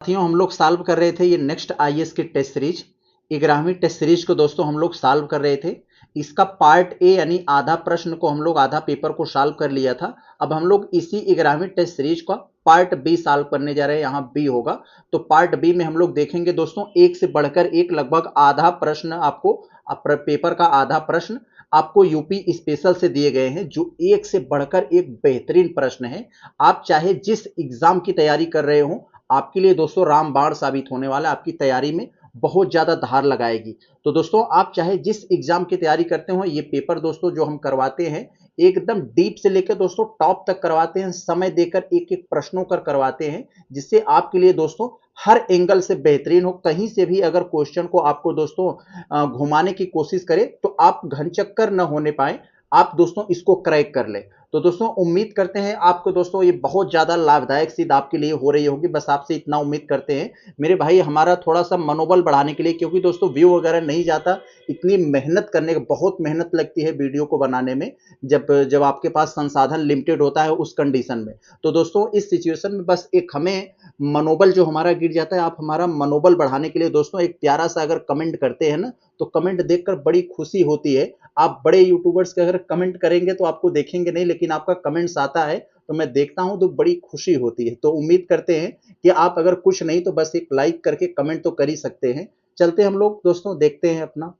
साथियों हम लोग सॉल्व कर रहे थे ये नेक्स्ट आईएएस की टेस्ट सीरीज 11वीं टेस्ट सीरीज को दोस्तों हम लोग सॉल्व कर रहे थे। इसका पार्ट ए यानी आधा प्रश्न को हम लोग आधा पेपर को सॉल्व कर लिया था। अब हम लोग इसी 11वीं टेस्ट सीरीज का पार्ट बी सॉल्व करने जा रहे हैं। यहाँ बी होगा तो पार्ट बी में हम लोग देखेंगे दोस्तों एक से बढ़कर एक लगभग आधा प्रश्न आपको पेपर का आधा प्रश्न आपको यूपी स्पेशल से दिए गए हैं जो एक से बढ़कर एक बेहतरीन प्रश्न है। आप चाहे जिस एग्जाम की तैयारी कर रहे हो आपके लिए दोस्तों रामबाण साबित होने वाला है, आपकी तैयारी में बहुत ज्यादा धार लगाएगी। तो दोस्तों आप चाहे जिस एग्जाम की तैयारी करते हो ये पेपर दोस्तों जो हम करवाते हैं एकदम डीप से लेकर दोस्तों टॉप तक करवाते हैं, समय देकर एक एक प्रश्नों कर करवाते हैं जिससे आपके लिए दोस्तों हर एंगल से बेहतरीन हो। कहीं से भी अगर क्वेश्चन को आपको दोस्तों घुमाने की कोशिश करे तो आप घनचक्कर न होने पाए, आप दोस्तों इसको क्रैक कर ले। तो दोस्तों उम्मीद करते हैं आपको दोस्तों ये बहुत ज्यादा लाभदायक सिद्ध आपके लिए हो रही होगी। बस आपसे इतना उम्मीद करते हैं मेरे भाई हमारा थोड़ा सा मनोबल बढ़ाने के लिए, क्योंकि दोस्तों व्यू वगैरह नहीं जाता, इतनी मेहनत करने का बहुत मेहनत लगती है वीडियो को बनाने में जब जब आपके पास संसाधन लिमिटेड होता है उस कंडीशन में। तो दोस्तों इस सिचुएशन में बस एक हमें मनोबल जो हमारा गिर जाता है, आप हमारा मनोबल बढ़ाने के लिए दोस्तों एक प्यारा सा अगर कमेंट करते हैं ना तो कमेंट देखकर बड़ी खुशी होती है। आप बड़े यूट्यूबर्स के अगर कमेंट करेंगे तो आपको देखेंगे नहीं, लेकिन आपका कमेंट्स आता है तो मैं देखता हूं तो बड़ी खुशी होती है। तो उम्मीद करते हैं कि आप अगर कुछ नहीं तो बस एक लाइक करके कमेंट तो कर ही सकते हैं। चलते हम लोग दोस्तों देखते हैं अपना।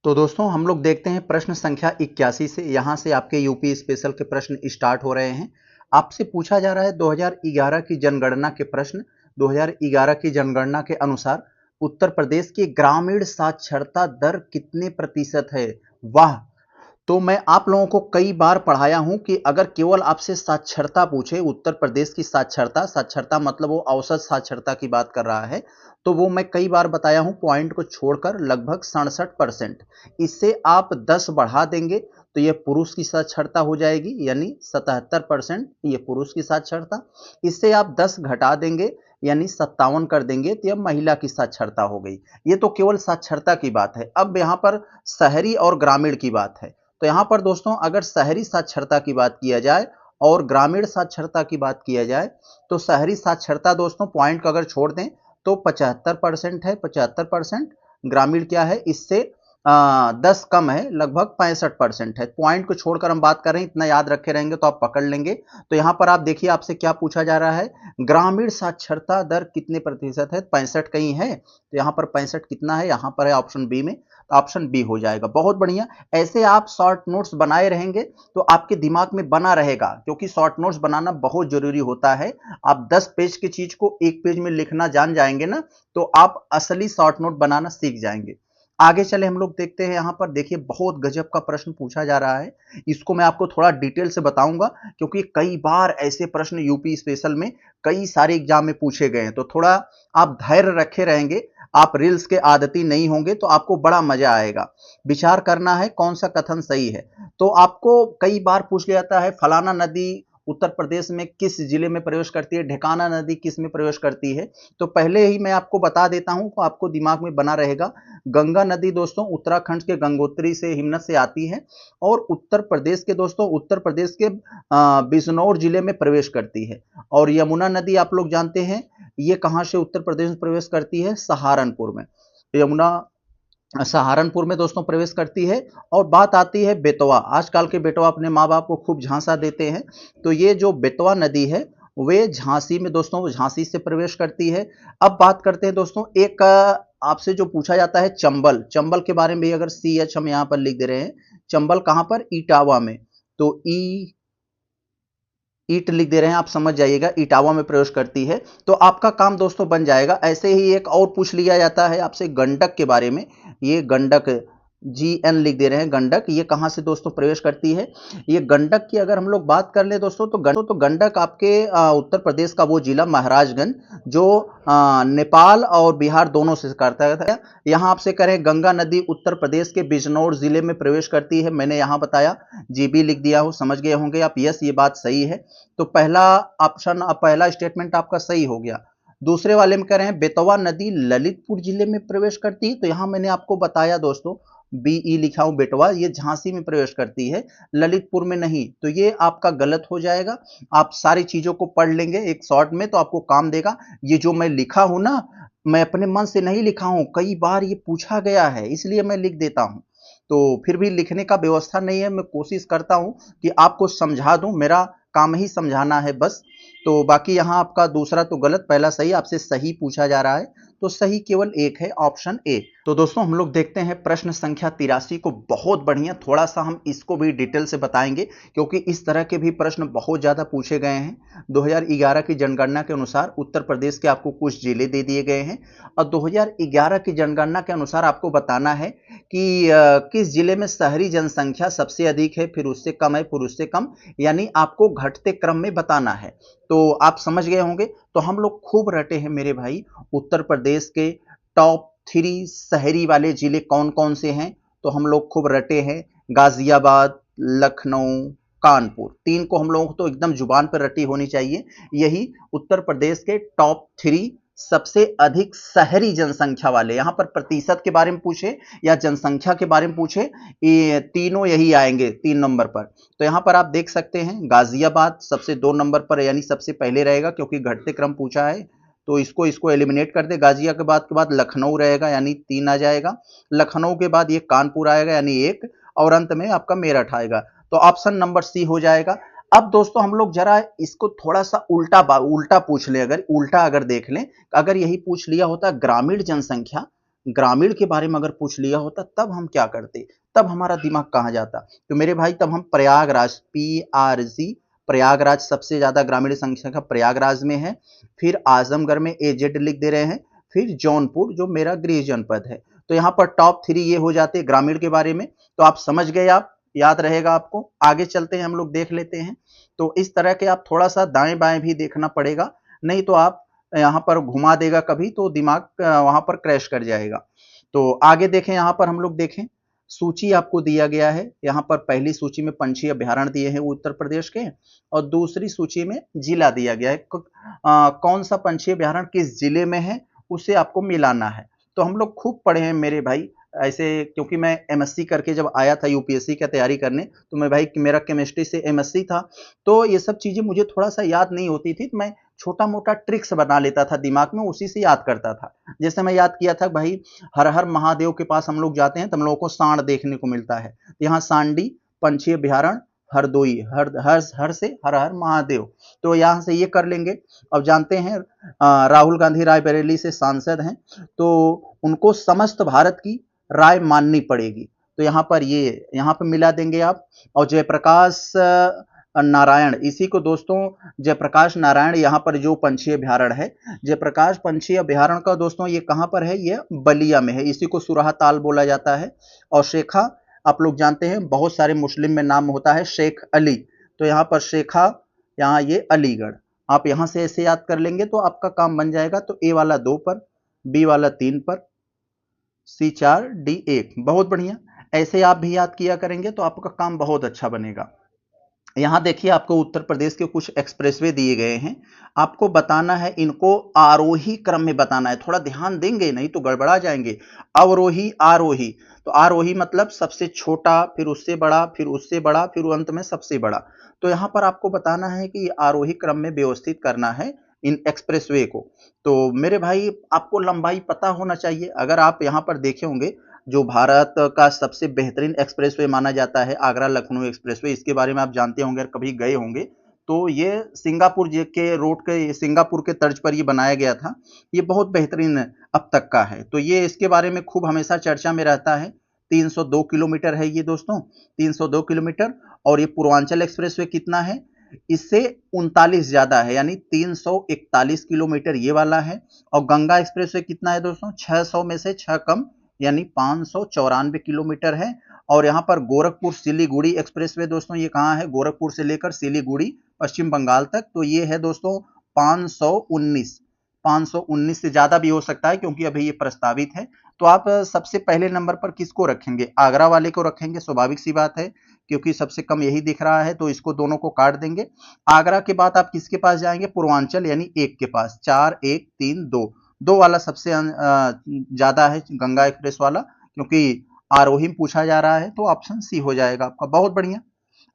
तो दोस्तों हम लोग देखते हैं प्रश्न संख्या 81 से। यहां से आपके यूपी स्पेशल के प्रश्न स्टार्ट हो रहे हैं। आपसे पूछा जा रहा है 2011 की जनगणना के प्रश्न। 2011 की जनगणना के अनुसार उत्तर प्रदेश की ग्रामीण साक्षरता दर कितने प्रतिशत है? वाह! तो मैं आप लोगों को कई बार पढ़ाया हूं कि अगर केवल आपसे साक्षरता पूछे, उत्तर प्रदेश की साक्षरता, साक्षरता मतलब वो औसत साक्षरता की बात कर रहा है, तो वो मैं कई बार बताया हूं पॉइंट को छोड़कर लगभग 67%। इससे आप 10 बढ़ा देंगे तो ये पुरुष की साक्षरता हो जाएगी, यानी 77% ये पुरुष की साक्षरता। इससे आप 10 घटा देंगे यानी 57 कर देंगे तो यह महिला की साक्षरता हो गई। ये तो केवल साक्षरता की बात है। अब यहाँ पर शहरी और ग्रामीण की बात है। तो यहां पर दोस्तों अगर शहरी साक्षरता की बात किया जाए और ग्रामीण साक्षरता की बात किया जाए तो शहरी साक्षरता दोस्तों पॉइंट को अगर छोड़ दें तो 75% है, 75%। ग्रामीण क्या है इससे 10 कम है, लगभग 65% है। पॉइंट को छोड़कर हम बात कर रहे हैं, इतना याद रखे रहेंगे तो आप पकड़ लेंगे। तो यहां पर आप देखिए आपसे क्या पूछा जा रहा है, ग्रामीण साक्षरता दर कितने प्रतिशत है? 65 कहीं है तो यहां पर 65 कितना है? यहां पर है ऑप्शन बी में, तो ऑप्शन बी हो जाएगा। बहुत बढ़िया। ऐसे आप शॉर्ट नोट्स बनाए रहेंगे तो आपके दिमाग में बना रहेगा, क्योंकि शॉर्ट नोट्स बनाना बहुत जरूरी होता है। आप 10 पेज की चीज को एक पेज में लिखना जान जाएंगे ना तो आप असली शॉर्ट नोट बनाना सीख जाएंगे। आगे चले हम लोग देखते हैं। यहां पर देखिए बहुत गजब का प्रश्न पूछा जा रहा है। इसको मैं आपको थोड़ा डिटेल से बताऊंगा क्योंकि कई बार ऐसे प्रश्न यूपी स्पेशल में कई सारे एग्जाम में पूछे गए हैं। तो थोड़ा आप धैर्य रखे रहेंगे, आप रील्स के आदती नहीं होंगे तो आपको बड़ा मजा आएगा। विचार करना है कौन सा कथन सही है। तो आपको कई बार पूछ लिया जाता है फलाना नदी उत्तर प्रदेश में किस जिले में प्रवेश करती है, ढेकाना नदी किस में प्रवेश करती है। तो पहले ही मैं आपको बता देता हूं तो आपको दिमाग में बना रहेगा। गंगा नदी दोस्तों उत्तराखंड के गंगोत्री से हिमनत से आती है और उत्तर प्रदेश के दोस्तों उत्तर प्रदेश के बिजनौर जिले में प्रवेश करती है। और यमुना नदी आप लोग जानते हैं ये कहां से उत्तर प्रदेश में प्रवेश करती है? सहारनपुर में। यमुना सहारनपुर में दोस्तों प्रवेश करती है। और बात आती है बेतवा। आजकल के बेटवा अपने माँ बाप को खूब झांसा देते हैं, तो ये जो बेतवा नदी है वे झांसी में दोस्तों झांसी से प्रवेश करती है। अब बात करते हैं दोस्तों एक आपसे जो पूछा जाता है चंबल, चंबल के बारे में भी अगर सी एच हम यहाँ पर लिख दे रहे हैं, चंबल कहां पर? इटावा में। तो ईट लिख दे रहे हैं, आप समझ जाइएगा इटावा में प्रवेश करती है। तो आपका काम दोस्तों बन जाएगा। ऐसे ही एक और पूछ लिया जाता है आपसे गंडक के बारे में। ये गंडक GN लिख दे रहे हैं, गंडक ये कहां से दोस्तों प्रवेश करती है? ये गंडक की अगर हम लोग बात कर ले दोस्तों तो गंडक आपके उत्तर प्रदेश का वो जिला महाराजगंज जो नेपाल और बिहार दोनों से करता है। यहां आपसे करें गंगा नदी उत्तर प्रदेश के बिजनौर जिले में प्रवेश करती है, मैंने यहां बताया GB लिख दिया हो, समझ गए होंगे आप। यस ये बात सही है। तो पहला ऑप्शन, पहला स्टेटमेंट आपका सही हो गया। दूसरे वाले में कह रहे हैं बेतवा नदी ललितपुर जिले में प्रवेश करती है, तो यहां मैंने आपको बताया दोस्तों BE लिखा हूं बेटवा, ये झांसी में प्रवेश करती है, ललितपुर में नहीं। तो ये आपका गलत हो जाएगा। आप सारी चीजों को पढ़ लेंगे एक शॉर्ट में तो आपको काम देगा। ये जो मैं लिखा हूं ना, मैं अपने मन से नहीं लिखा हूं, कई बार ये पूछा गया है इसलिए मैं लिख देता हूं। तो फिर भी लिखने का व्यवस्था नहीं है, मैं कोशिश करता हूं कि आपको समझा दूं, मेरा काम ही समझाना है बस। तो बाकी यहाँ आपका दूसरा तो गलत, पहला सही, आपसे सही पूछा जा रहा है, तो सही केवल एक है, ऑप्शन ए। तो दोस्तों हम लोग देखते हैं प्रश्न संख्या 83 को। बहुत बढ़िया, थोड़ा सा हम इसको भी डिटेल से बताएंगे क्योंकि इस तरह के भी प्रश्न बहुत ज्यादा पूछे गए हैं। 2011 की जनगणना के अनुसार उत्तर प्रदेश के आपको कुछ जिले दे दिए गए हैं और 2011 की जनगणना के अनुसार आपको बताना है कि किस जिले में शहरी जनसंख्या सबसे अधिक है, फिर उससे कम है, फिर उससे कम, यानी आपको घटते क्रम में बताना है। तो आप समझ गए होंगे। तो हम लोग खूब रटे हैं मेरे भाई, उत्तर प्रदेश के टॉप 3 शहरी वाले जिले कौन कौन से हैं। तो हम लोग खूब रटे हैं, गाजियाबाद, लखनऊ, कानपुर, 3 को हम लोगों को तो एकदम जुबान पर रटी होनी चाहिए। यही उत्तर प्रदेश के टॉप 3 सबसे अधिक शहरी जनसंख्या वाले। यहां पर प्रतिशत के बारे में पूछे या जनसंख्या के बारे में पूछे, ये तीनों यही आएंगे 3 नंबर पर। तो यहां पर आप देख सकते हैं गाजियाबाद सबसे 2 नंबर पर, यानी सबसे पहले रहेगा क्योंकि घटते क्रम पूछा है। तो इसको एलिमिनेट कर दे। गाजियाबाद के बाद लखनऊ रहेगा यानी 3 आ जाएगा। लखनऊ के बाद ये कानपुर आएगा यानी 1, और अंत में आपका मेरठ आएगा। तो ऑप्शन नंबर सी हो जाएगा। अब दोस्तों हम लोग जरा इसको थोड़ा सा उल्टा पूछ ले, अगर देख लें, अगर यही पूछ लिया होता ग्रामीण जनसंख्या, ग्रामीण के बारे में अगर पूछ लिया होता तब हम क्या करते, तब हमारा दिमाग कहां जाता। तो मेरे भाई तब हम प्रयागराज, PRG, प्रयागराज सबसे ज्यादा ग्रामीण संख्या प्रयागराज में है। फिर आजमगढ़ में AZ लिख दे रहे हैं। फिर जौनपुर जो मेरा गृह जनपद है। तो यहाँ पर टॉप 3 ये हो जाते ग्रामीण के बारे में। तो आप समझ गए, आप याद रहेगा आपको। आगे चलते हैं, हम लोग देख लेते हैं। तो इस तरह के आप थोड़ा सा दाएं बाएं भी देखना पड़ेगा, नहीं तो आप यहाँ पर घुमा देगा कभी तो दिमाग वहां पर क्रैश कर जाएगा। तो आगे देखें, यहाँ पर हम लोग देखें, सूची आपको दिया गया है। यहाँ पर पहली सूची में पंछी अभ्यारण्य दिए हैं उत्तर प्रदेश के, और दूसरी सूची में जिला दिया गया है। कौन सा पंछी अभ्यारण्य किस जिले में है उसे आपको मिलाना है। तो हम लोग खूब पढ़े हैं मेरे भाई ऐसे, क्योंकि मैं MSc करके जब आया था UPSC की तैयारी करने, तो मैं भाई मेरा केमिस्ट्री से MSc था। तो ये सब चीजें मुझे थोड़ा सा याद नहीं होती थी, तो मैं छोटा मोटा ट्रिक्स बना लेता था दिमाग में, उसी से याद करता था। जैसे मैं याद किया था भाई, हर हर महादेव के पास हम लोग जाते हैं तो हम लोगों को सांड देखने को मिलता है। यहाँ सांडी पंछी अभ्यारण्य, हरदोई, हर से हर हर महादेव। तो यहां से ये कर लेंगे। अब जानते हैं राहुल गांधी रायबरेली से सांसद हैं, तो उनको समस्त भारत की राय माननी पड़ेगी। तो यहाँ पर यहाँ पर मिला देंगे आप। और जयप्रकाश नारायण, इसी को दोस्तों जयप्रकाश नारायण, यहाँ पर जो पंछी अभ्यारण्य है, जयप्रकाश पंछी अभ्यारण्य का दोस्तों ये कहाँ पर है, ये बलिया में है। इसी को सुराहा ताल बोला जाता है। और शेखा, आप लोग जानते हैं बहुत सारे मुस्लिम में नाम होता है शेख अली, तो यहाँ पर शेखा, यहाँ ये अलीगढ़। आप यहाँ से ऐसे याद कर लेंगे तो आपका काम बन जाएगा। तो ए वाला 2 पर, बी वाला 3 पर, C 4, D 1। बहुत बढ़िया, ऐसे आप भी याद किया करेंगे तो आपका काम बहुत अच्छा बनेगा। यहाँ देखिए आपको उत्तर प्रदेश के कुछ एक्सप्रेसवे दिए गए हैं, आपको बताना है, इनको आरोही क्रम में बताना है। थोड़ा ध्यान देंगे नहीं तो गड़बड़ा जाएंगे। अवरोही, आरोही। तो आरोही मतलब सबसे छोटा, फिर उससे बड़ा, फिर उससे बड़ा, फिर अंत में सबसे बड़ा। तो यहाँ पर आपको बताना है कि आरोही क्रम में व्यवस्थित करना है इन एक्सप्रेसवे को। तो मेरे भाई आपको लंबाई पता होना चाहिए। अगर आप यहाँ पर देखे होंगे, जो भारत का सबसे बेहतरीन एक्सप्रेसवे माना जाता है आगरा लखनऊ एक्सप्रेसवे, इसके बारे में आप जानते होंगे, कभी गए होंगे। तो ये सिंगापुर के रोड के, सिंगापुर के तर्ज पर ये बनाया गया था। ये बहुत बेहतरीन अब तक का है, तो ये इसके बारे में खूब हमेशा चर्चा में रहता है। 302 किलोमीटर है ये दोस्तों, 302 किलोमीटर। और ये पूर्वांचल एक्सप्रेसवे कितना है, इससे 39 ज्यादा है, यानी 341 किलोमीटर ये वाला है। और गंगा एक्सप्रेसवे कितना है दोस्तों, 600 में से 6 कम, यानी 594 किलोमीटर है। और यहाँ पर गोरखपुर सिलीगुड़ी एक्सप्रेसवे दोस्तों, ये कहाँ है, गोरखपुर से लेकर सिलीगुड़ी पश्चिम बंगाल तक। तो ये है दोस्तों 519, 519 से ज्यादा भी हो सकता है क्योंकि अभी ये प्रस्तावित है। तो आप सबसे पहले नंबर पर किसको रखेंगे, आगरा वाले को रखेंगे, स्वाभाविक सी बात है क्योंकि सबसे कम यही दिख रहा है। तो इसको दोनों को काट देंगे। आगरा के बाद आप किसके पास जाएंगे, पूर्वांचल यानी 1 के पास, 4 1 3 2, 2 वाला सबसे ज्यादा है गंगा एक्सप्रेस वाला, क्योंकि आरोही में पूछा जा रहा है, तो ऑप्शन सी हो जाएगा आपका। बहुत बढ़िया।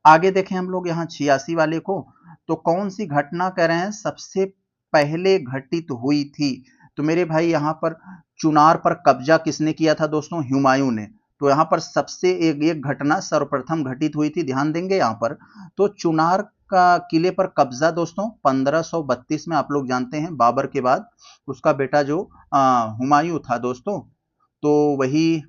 आगे देखें हम लोग यहाँ 86 वाले को, तो कौन सी घटना कह रहे हैं सबसे पहले घटित हुई थी? तो मेरे भाई यहाँ पर चुनार पर कब्जा किसने किया था दोस्तों? हुमायूं ने। तो यहाँ पर सबसे एक घटना सर्वप्रथम घटित हुई थी, ध्यान देंगे यहाँ पर। तो चुनार का किले पर कब्जा दोस्तों 1532 में, आप लोग जानते हैं बाबर के बाद उसका बेटा जो हुमायूं था दोस्तों, तो वही।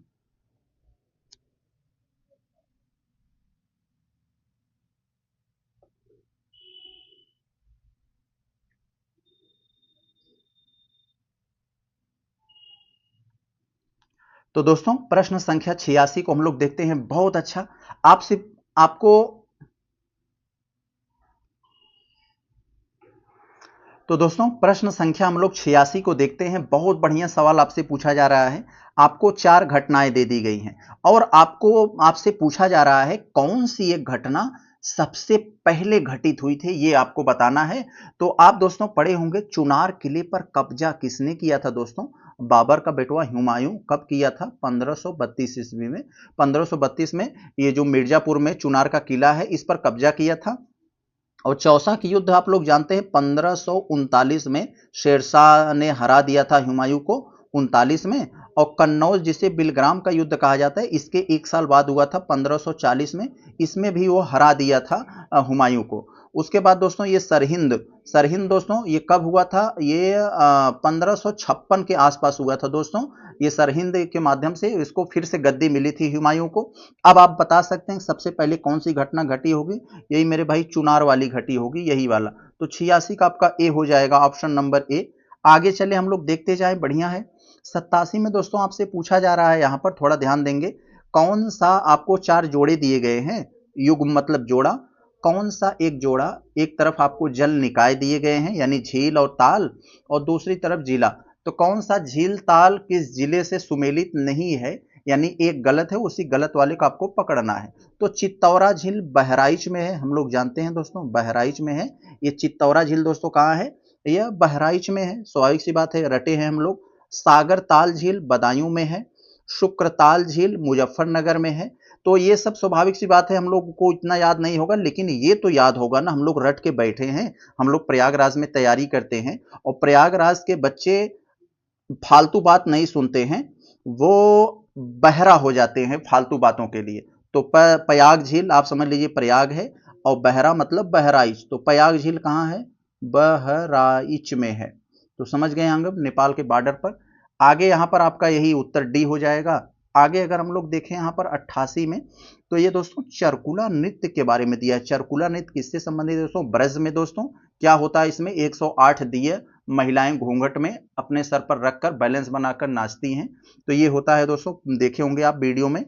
तो दोस्तों प्रश्न संख्या 86 को हम लोग देखते हैं। बहुत अच्छा। आपसे आपको तो दोस्तों प्रश्न संख्या हम लोग 86 को देखते हैं। बहुत बढ़िया सवाल आपसे पूछा जा रहा है। आपको 4 घटनाएं दे दी गई हैं और आपसे पूछा जा रहा है कौन सी एक घटना सबसे पहले घटित हुई थी, ये आपको बताना है। तो आप दोस्तों पढ़े होंगे चुनार किले पर कब्जा किसने किया था दोस्तों? बाबर का बेटवा हुमायूं। कब किया था? 1532 ईस्वी में। 1532 में ये जो मिर्जापुर में चुनार का किला है, इस पर कब्जा किया था। और चौसा की युद्ध आप लोग जानते हैं 1539 में शेरशाह ने हरा दिया था हुमायूं को 39 में। और कन्नौज जिसे बिलग्राम का युद्ध कहा जाता है, इसके एक साल बाद हुआ था 1540 में, इसमें भी वो हरा दिया था हुमायूं को। उसके बाद दोस्तों ये सरहिंद, सरहिंद दोस्तों ये कब हुआ था? ये 1556 के आसपास हुआ था दोस्तों। ये सरहिंद के माध्यम से इसको फिर से गद्दी मिली थी हुमायूं को। अब आप बता सकते हैं सबसे पहले कौन सी घटना घटी होगी? यही मेरे भाई चुनार वाली घटी होगी, यही वाला। तो 86 का आपका ए हो जाएगा, ऑप्शन नंबर ए। आगे चले हम लोग देखते जाए, बढ़िया है। 87 में दोस्तों आपसे पूछा जा रहा है, यहां पर थोड़ा ध्यान देंगे। कौन सा आपको 4 जोड़े दिए गए हैं, युग्म मतलब जोड़ा। कौन सा एक जोड़ा? एक तरफ आपको जल निकाय दिए गए हैं यानी झील और ताल, और दूसरी तरफ जिला। तो कौन सा झील ताल किस जिले से सुमेलित नहीं है, यानी एक गलत है, उसी गलत वाले को आपको पकड़ना है। तो चित्तौरा झील बहराइच में है, हम लोग जानते हैं दोस्तों बहराइच में है। ये चित्तौरा झील दोस्तों कहाँ है? यह बहराइच में है, स्वाभाविक सी बात है, रटे हैं हम लोग। सागर ताल झील बदायूं में है। शुक्रताल झील मुजफ्फरनगर में है। तो ये सब स्वाभाविक सी बात है, हम लोग को इतना याद नहीं होगा, लेकिन ये तो याद होगा ना, हम लोग रट के बैठे हैं। हम लोग प्रयागराज में तैयारी करते हैं और प्रयागराज के बच्चे फालतू बात नहीं सुनते हैं, वो बहरा हो जाते हैं फालतू बातों के लिए। तो प्रयाग झील आप समझ लीजिए प्रयाग है, और बहरा मतलब बहराइच। तो प्रयाग झील कहाँ है? बहराइच में है। तो समझ गए हम लोग, नेपाल के बॉर्डर पर। आगे यहाँ पर आपका यही उत्तर डी हो जाएगा। आगे अगर हम लोग देखें यहाँ पर 88 में, तो ये दोस्तों चरकुला नृत्य के बारे में दिया है। चरकुला नृत्य किससे संबंधित है दोस्तों? ब्रज में दोस्तों क्या होता है इसमें? 108 दिए महिलाएं घूंघट में अपने सर पर रखकर बैलेंस बनाकर नाचती हैं। तो ये होता है दोस्तों, देखे होंगे आप वीडियो में।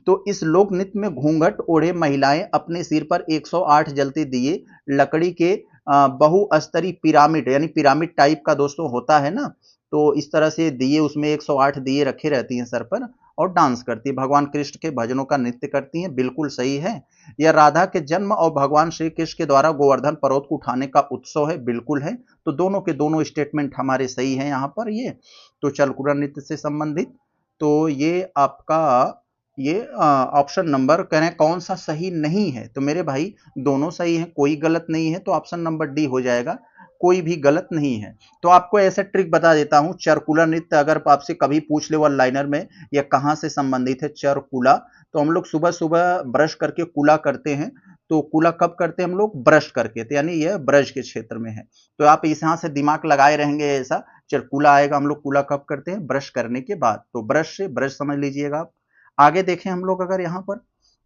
तो इस लोक नृत्य में घूंघट ओढ़े महिलाएं अपने सिर पर 108 जलते दिए लकड़ी के बहुस्तरीय पिरामिड, यानी पिरामिड टाइप का दोस्तों होता है ना, तो इस तरह से दिए, उसमें 108 दिए रखे रहती हैं सर पर, और डांस करती है, भगवान कृष्ण के भजनों का नृत्य करती हैं। बिल्कुल सही है। यह राधा के जन्म और भगवान श्री कृष्ण के द्वारा गोवर्धन पर्वत को उठाने का उत्सव है। बिल्कुल है। तो दोनों के दोनों स्टेटमेंट हमारे सही हैं यहाँ पर। ये तो चरकुला नृत्य से संबंधित, तो ये आपका ये ऑप्शन नंबर कह रहे हैं कौन सा सही नहीं है? तो मेरे भाई दोनों सही हैं, कोई गलत नहीं है। तो ऑप्शन नंबर डी हो जाएगा, कोई भी गलत नहीं है। तो आपको ऐसा ट्रिक बता देता हूं, चरकुला नृत्य अगर आपसे कभी पूछ ले वन लाइनर में, यह कहां से संबंधित है चरकुला, तो हम लोग सुबह सुबह ब्रश करके कुला करते हैं। तो कुला कब करते हैं हम लोग? ब्रश करके। तो यानी यह ब्रज के क्षेत्र में है। तो आप इस यहां से दिमाग लगाए रहेंगे, ऐसा चरकुला आएगा। हम लोग कुला कब करते हैं? ब्रश करने के बाद। तो ब्रश से ब्रश समझ लीजिएगा आप। आगे देखें हम लोग, अगर यहाँ पर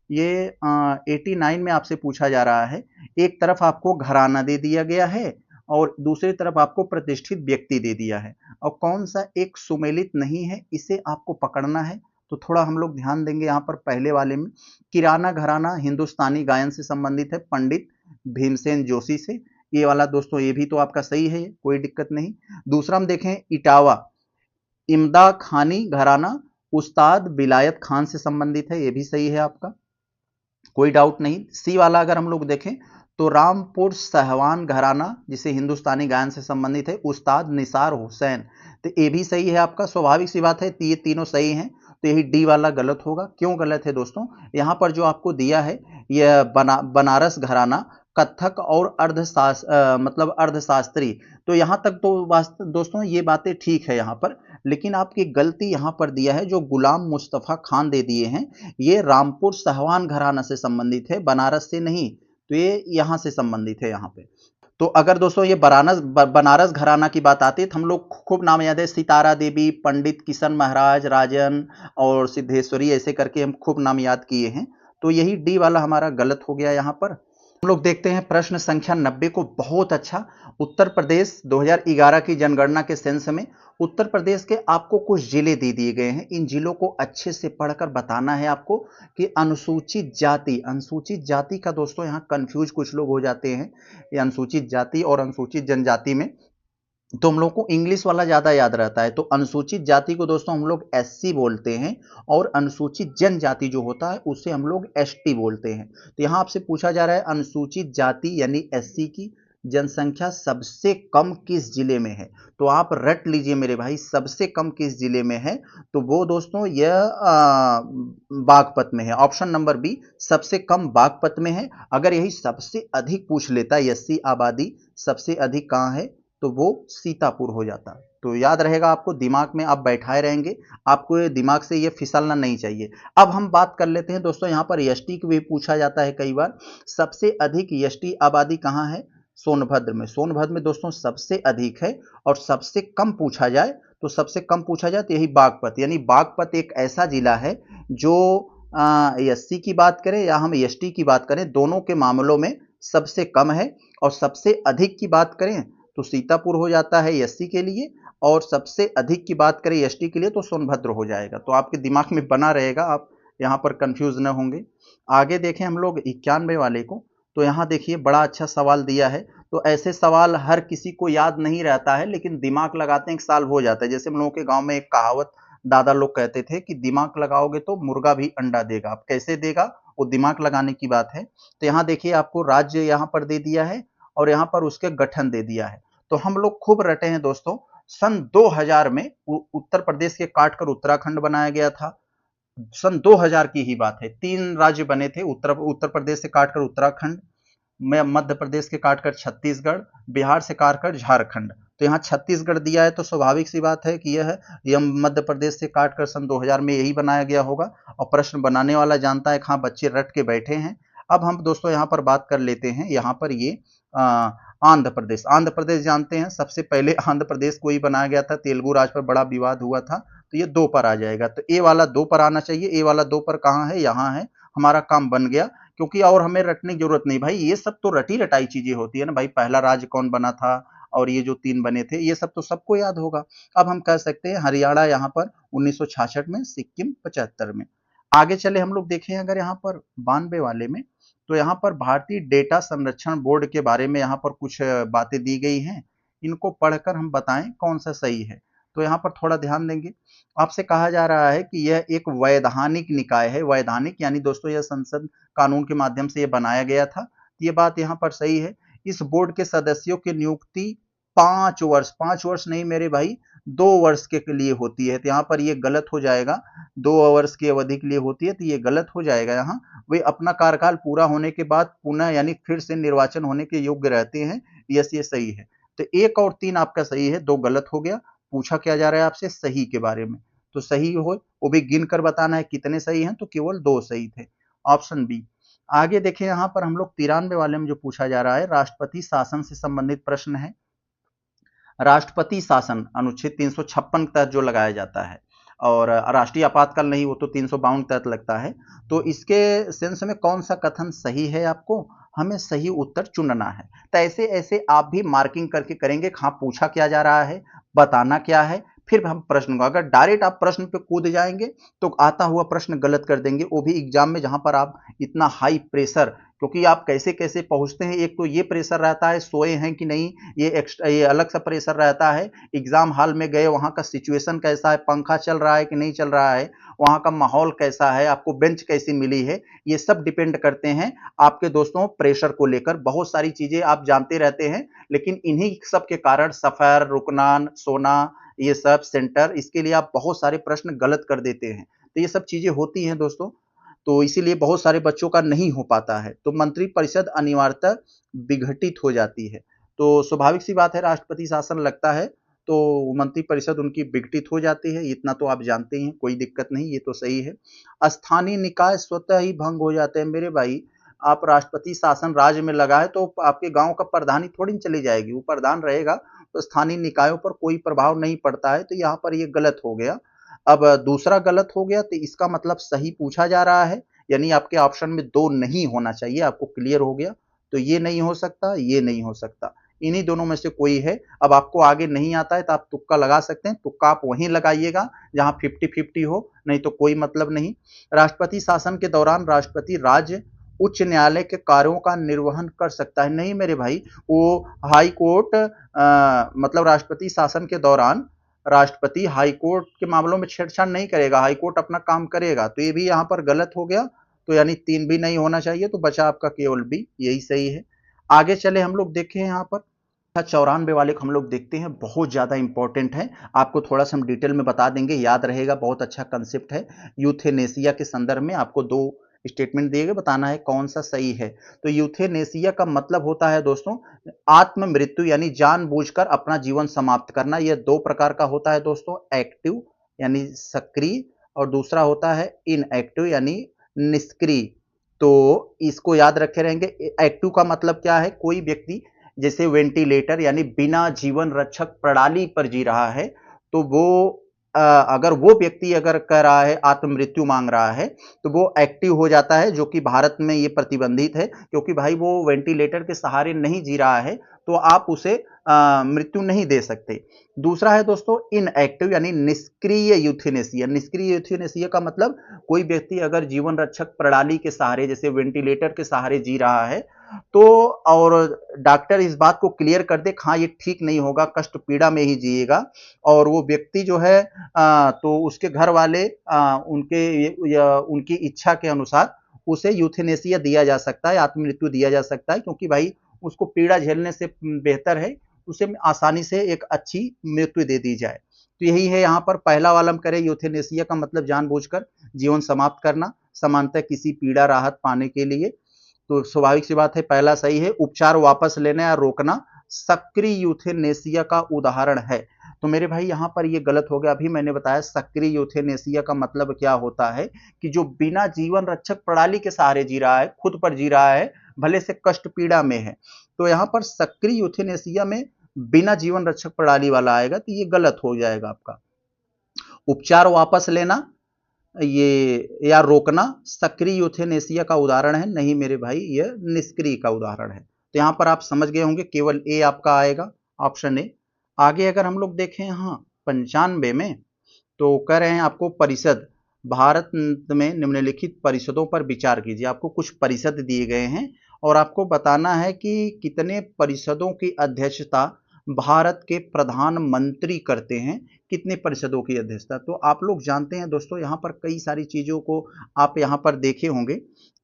ये 89 में आपसे पूछा जा रहा है, एक तरफ आपको घराना दे दिया गया है और दूसरी तरफ आपको प्रतिष्ठित व्यक्ति दे दिया है, और कौन सा एक सुमेलित नहीं है, इसे आपको पकड़ना है। तो थोड़ा हम लोग ध्यान देंगे यहाँ पर पहले वाले में। किराना घराना हिंदुस्तानी गायन से संबंधित है, पंडित भीमसेन जोशी से। ये वाला दोस्तों ये भी तो आपका सही है, कोई दिक्कत नहीं। दूसरा हम देखें इटावा, इमदा खानी घराना उस्ताद विलायत खान से संबंधित है, ये भी सही है आपका, कोई डाउट नहीं। सी वाला अगर हम लोग देखें तो रामपुर सहवान घराना, जिसे हिंदुस्तानी गायन से संबंधित है, उस्ताद निसार हुसैन, तो ये भी सही है आपका, स्वाभाविक सी बात है, ये तीनों सही हैं। तो यही डी वाला गलत होगा। क्यों गलत है दोस्तों? यहाँ पर जो आपको दिया है यह बनारस घराना कथक और मतलब अर्धशास्त्री, तो यहाँ तक तो दोस्तों ये बातें ठीक है यहाँ पर, लेकिन आपकी गलती यहाँ पर दिया है जो गुलाम मुस्तफा खान दे दिए हैं, ये रामपुर साहवान घराना से संबंधित है, बनारस से नहीं, तो ये यहाँ से संबंधित है यहाँ पे। तो अगर दोस्तों ये बनारस घराना की बात आती है तो हम लोग खूब नाम याद है, सितारा देवी, पंडित किशन महाराज, राजन और सिद्धेश्वरी, ऐसे करके हम खूब नाम याद किए हैं। तो यही डी वाला हमारा गलत हो गया यहाँ पर। हम लोग देखते हैं प्रश्न संख्या 90 को। बहुत अच्छा। उत्तर प्रदेश 2011 की जनगणना के सेंस में उत्तर प्रदेश के आपको कुछ जिले दे दिए गए हैं, इन जिलों को अच्छे से पढ़कर बताना है आपको कि अनुसूचित जाति का दोस्तों यहाँ कंफ्यूज कुछ लोग हो जाते हैं, ये अनुसूचित जाति और अनुसूचित जनजाति में, तो हम लोग को इंग्लिश वाला ज्यादा याद रहता है। तो अनुसूचित जाति को दोस्तों हम लोग एससी बोलते हैं और अनुसूचित जनजाति जो होता है उसे हम लोग एसटी बोलते हैं। तो यहाँ आपसे पूछा जा रहा है अनुसूचित जाति यानी एससी की जनसंख्या सबसे कम किस जिले में है, तो आप रट लीजिए मेरे भाई, सबसे कम किस जिले में है, तो वो दोस्तों यह बागपत में है। ऑप्शन नंबर बी सबसे कम बागपत में है। अगर यही सबसे अधिक पूछ लेता एससी आबादी सबसे अधिक कहाँ है, तो वो सीतापुर हो जाता। तो याद रहेगा आपको, दिमाग में आप बैठाए रहेंगे, आपको ये दिमाग से ये फिसलना नहीं चाहिए। अब हम बात कर लेते हैं दोस्तों, यहाँ पर एसटी की भी पूछा जाता है कई बार, सबसे अधिक एसटी आबादी कहाँ है? सोनभद्र में। सोनभद्र में दोस्तों सबसे अधिक है। और सबसे कम पूछा जाए तो सबसे कम पूछा जाए तो यही बागपत, यानी बागपत एक ऐसा जिला है जो एससी की बात करें या हम एसटी की बात करें, दोनों के मामलों में सबसे कम है। और सबसे अधिक की बात करें तो सीतापुर हो जाता है एससी के लिए, और सबसे अधिक की बात करें एसटी के लिए तो सोनभद्र हो जाएगा। तो आपके दिमाग में बना रहेगा, आप यहाँ पर कंफ्यूज न होंगे। आगे देखें हम लोग 91 वाले को। तो यहाँ देखिए बड़ा अच्छा सवाल दिया है। तो ऐसे सवाल हर किसी को याद नहीं रहता है, लेकिन दिमाग लगाते हैं एक साल हो जाता है। जैसे हम लोगों के गांव में एक कहावत दादा लोग कहते थे कि दिमाग लगाओगे तो मुर्गा भी अंडा देगा। अब कैसे देगा, वो दिमाग लगाने की बात है। तो यहाँ देखिए आपको राज्य यहाँ पर दे दिया है और यहाँ पर उसके गठन दे दिया है। तो हम लोग खूब रटे हैं दोस्तों। सन 2000 में उत्तर प्रदेश के काटकर उत्तराखंड बनाया गया था। सन 2000 की ही बात है। 3 राज्य बने थे, उत्तर प्रदेश से काटकर उत्तराखंड, मध्य प्रदेश के काटकर छत्तीसगढ़, बिहार से काटकर झारखंड। तो यहाँ छत्तीसगढ़ दिया है तो स्वाभाविक सी बात है कि यह मध्य प्रदेश से काटकर सन 2000 में यही बनाया गया होगा। और प्रश्न बनाने वाला जानता है, हाँ बच्चे रट के बैठे हैं। अब हम दोस्तों यहाँ पर बात कर लेते हैं, यहाँ पर ये आंध्र प्रदेश। आंध्र प्रदेश जानते हैं, सबसे पहले आंध्र प्रदेश को ही बनाया गया था, तेलुगु राज पर बड़ा विवाद हुआ था। तो ये 2 पर आ जाएगा। तो ए वाला 2 पर आना चाहिए। ए वाला 2 पर कहाँ है? यहाँ है। हमारा काम बन गया, क्योंकि और हमें रटने की जरूरत नहीं भाई, ये सब तो रटी रटाई चीजें होती है ना भाई। पहला राज्य कौन बना था और ये जो 3 बने थे, ये सब तो सबको याद होगा। अब हम कह सकते हैं हरियाणा यहाँ पर 1966 में, सिक्किम 75 में। आगे चले हम लोग देखें अगर यहाँ पर 92 वाले में, तो यहाँ पर भारतीय डेटा संरक्षण बोर्ड के बारे में यहाँ पर कुछ बातें दी गई हैं। इनको पढ़कर हम बताएं कौन सा सही है। तो यहाँ पर थोड़ा ध्यान देंगे। आपसे कहा जा रहा है कि यह एक वैधानिक निकाय है। वैधानिक यानी दोस्तों यह संसद कानून के माध्यम से यह बनाया गया था। ये बात यहाँ पर सही है। इस बोर्ड के सदस्यों की नियुक्ति 5 वर्ष नहीं मेरे भाई, 2 वर्ष के लिए होती है। तो यहाँ पर ये गलत हो जाएगा, 2 वर्ष की अवधि के लिए होती है, तो ये गलत हो जाएगा। यहाँ वे अपना कार्यकाल पूरा होने के बाद पुनः यानी फिर से निर्वाचन होने के योग्य रहते हैं। यस, ये सही है। तो 1 और 3 आपका सही है, 2 गलत हो गया। पूछा क्या जा रहा है आपसे? सही के बारे में। तो सही हो वो भी गिन कर बताना है कितने सही हैं, तो केवल 2 सही थे। Option B. आगे देखें यहाँ पर हम लोग 93 वाले में जो पूछा जा रहा है, राष्ट्रपति शासन से संबंधित प्रश्न है। राष्ट्रपति शासन अनुच्छेद 356 के तहत जो लगाया जाता है, और राष्ट्रीय आपातकाल नहीं, वो तो 352 के तहत लगता है। तो इसके सेंस में कौन सा कथन सही है, आपको हमें सही उत्तर चुनना है। तो ऐसे ऐसे आप भी मार्किंग करके करेंगे, हाँ पूछा क्या जा रहा है, बताना क्या है, फिर हम प्रश्न को, अगर डायरेक्ट आप प्रश्न पे कूद जाएंगे तो आता हुआ प्रश्न गलत कर देंगे, वो भी एग्जाम में जहां पर आप इतना हाई प्रेशर, क्योंकि आप कैसे कैसे पहुंचते हैं, एक तो ये प्रेशर रहता है सोए हैं कि नहीं, ये एक्स्ट्रा, ये अलग सा प्रेशर रहता है। एग्जाम हॉल में गए, वहां का सिचुएशन कैसा है, पंखा चल रहा है कि नहीं चल रहा है, वहां का माहौल कैसा है, आपको बेंच कैसी मिली है, ये सब डिपेंड करते हैं आपके दोस्तों प्रेशर को लेकर। बहुत सारी चीजें आप जानते रहते हैं, लेकिन इन्हीं सब के कारण सफर, रुकना, सोना, ये सब सेंटर, इसके लिए आप बहुत सारे प्रश्न गलत कर देते हैं। तो ये सब चीजें होती हैं दोस्तों, तो इसीलिए बहुत सारे बच्चों का नहीं हो पाता है, तो मंत्रिपरिषद अनिवार्यतः विघटित हो जाती है। तो स्वाभाविक सी बात है, राष्ट्रपति शासन लगता है तो मंत्रिपरिषद उनकी विघटित हो जाती है, इतना तो आप जानते ही हैं, कोई दिक्कत नहीं, ये तो सही है। स्थानीय निकाय स्वतः ही भंग हो जाते हैं मेरे भाई। आप राष्ट्रपति शासन राज्य में लगाए तो आपके गांव का प्रधानी थोड़ी न चली जाएगी, वो प्रधान रहेगा तो स्थानीय निकायों पर कोई प्रभाव नहीं पड़ता है, तो यहाँ पर ये गलत हो गया। अब दूसरा गलत हो गया, तो इसका मतलब सही पूछा जा रहा है, यानी आपके ऑप्शन में 2 नहीं होना चाहिए, आपको क्लियर हो गया। तो ये नहीं हो सकता, ये नहीं हो सकता, इन्हीं दोनों में से कोई है। अब आपको आगे नहीं आता है तो आप तुक्का लगा सकते हैं, तुक्का आप वहीं लगाइएगा जहां 50-50 हो, नहीं तो कोई मतलब नहीं। राष्ट्रपति शासन के दौरान राष्ट्रपति राज्य उच्च न्यायालय के कार्यों का निर्वहन कर सकता है। नहीं मेरे भाई, वो हाई कोर्ट मतलब राष्ट्रपति शासन के दौरान राष्ट्रपति हाई कोर्ट के मामलों में छेड़छाड़ नहीं करेगा, हाई कोर्ट अपना काम करेगा, तो ये भी यहाँ पर गलत हो गया। तो यानी 3 भी नहीं होना चाहिए, तो बचा आपका केवल बी, यही सही है। आगे चले हम लोग देखें यहाँ पर 94 वाले हम लोग देखते हैं, बहुत ज्यादा इंपॉर्टेंट है, आपको थोड़ा सा हम डिटेल में बता देंगे, याद रहेगा, बहुत अच्छा कंसेप्ट है। यूथेनेसिया के संदर्भ में आपको 2 स्टेटमेंट दिए गए, बताना है कौन सा सही है। तो यूथेनेसिया का मतलब होता है दोस्तों आत्म मृत्यु, यानी जानबूझकर अपना जीवन समाप्त करना। यह 2 प्रकार का होता है दोस्तों, एक्टिव यानी सक्रिय, और दूसरा होता है इनएक्टिव यानी निष्क्रिय। तो इसको याद रखे रहेंगे। एक्टिव का मतलब क्या है, कोई व्यक्ति जैसे वेंटिलेटर यानी बिना जीवन रक्षक प्रणाली पर जी रहा है, तो वो अगर वो व्यक्ति अगर कह रहा है आत्ममृत्यु मांग रहा है, तो वो एक्टिव हो जाता है, जो कि भारत में ये प्रतिबंधित है, क्योंकि भाई वो वेंटिलेटर के सहारे नहीं जी रहा है, तो आप उसे मृत्यु नहीं दे सकते। दूसरा है दोस्तों इनएक्टिव यानी निष्क्रिय यूथेनेसिया। निष्क्रिय यूथेनेसिया का मतलब कोई व्यक्ति अगर जीवन रक्षक प्रणाली के सहारे जैसे वेंटिलेटर के सहारे जी रहा है, तो और डॉक्टर इस बात को क्लियर कर दे हाँ ये ठीक नहीं होगा, कष्ट पीड़ा में ही जिएगा, और वो व्यक्ति जो है तो उसके घर वाले उनकी इच्छा के अनुसार उसे यूथेनेसिया दिया जा सकता है, आत्ममृत्यु दिया जा सकता है, क्योंकि भाई उसको पीड़ा झेलने से बेहतर है उसे आसानी से एक अच्छी मृत्यु दे दी जाए। तो यही है यहाँ पर पहला वाला करें, यूथेनेसिया का मतलब जानबूझकर जीवन समाप्त करना, समानतः किसी पीड़ा राहत पाने के लिए। तो स्वाभाविक सी बात है पहला सही है। उपचार वापस लेना या रोकना सक्रिय यूथेनेसिया का उदाहरण है। तो मेरे भाई यहाँ पर ये गलत हो गया, अभी मैंने बताया सक्रिय यूथेनेसिया का मतलब क्या होता है कि जो बिना जीवन रक्षक प्रणाली के सहारे जी रहा है, खुद पर जी रहा है, भले से कष्ट पीड़ा में है, तो यहाँ पर सक्रिय यूथेनेसिया में बिना जीवन रक्षक प्रणाली वाला आएगा, तो ये गलत हो जाएगा आपका। उपचार वापस लेना ये या रोकना सक्रिय यूथेनेसिया का उदाहरण है, नहीं मेरे भाई यह निष्क्रिय का उदाहरण है। तो यहां पर आप समझ गए होंगे, केवल ए आपका आएगा, ऑप्शन ए। आगे अगर हम लोग देखें यहाँ 95 में, तो कह रहे हैं आपको परिषद भारत में निम्नलिखित परिषदों पर विचार कीजिए। आपको कुछ परिषद दिए गए हैं और आपको बताना है कि कितने परिषदों की अध्यक्षता भारत के प्रधानमंत्री करते हैं, कितने परिषदों की अध्यक्षता। तो आप लोग जानते हैं दोस्तों यहाँ पर कई सारी चीजों को आप यहाँ पर देखे होंगे।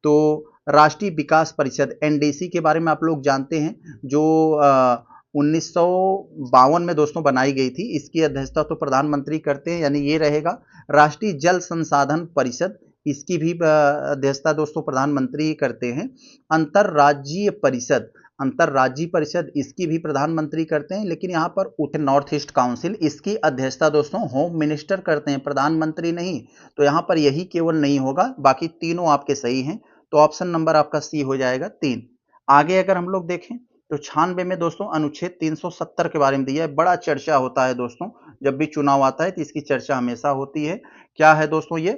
तो राष्ट्रीय विकास परिषद एनडीसी के बारे में आप लोग जानते हैं, जो 1952 में दोस्तों बनाई गई थी, इसकी अध्यक्षता तो प्रधानमंत्री करते हैं, यानी ये रहेगा। राष्ट्रीय जल संसाधन परिषद, इसकी भी अध्यक्षता दोस्तों प्रधानमंत्री ही करते हैं। अंतरराज्यीय परिषद, अंतरराज्यीय परिषद इसकी भी प्रधानमंत्री करते हैं, लेकिन यहाँ पर नॉर्थ ईस्ट काउंसिल इसकी अध्यक्षता दोस्तों होम मिनिस्टर करते हैं, प्रधानमंत्री नहीं। तो यहाँ पर यही केवल नहीं होगा, बाकी तीनों आपके सही हैं, तो ऑप्शन नंबर आपका सी हो जाएगा 3। आगे अगर हम लोग देखें तो 96 में दोस्तों अनुच्छेद 370 के बारे में दिया है, बड़ा चर्चा होता है दोस्तों, जब भी चुनाव आता है तो इसकी चर्चा हमेशा होती है। क्या है दोस्तों ये,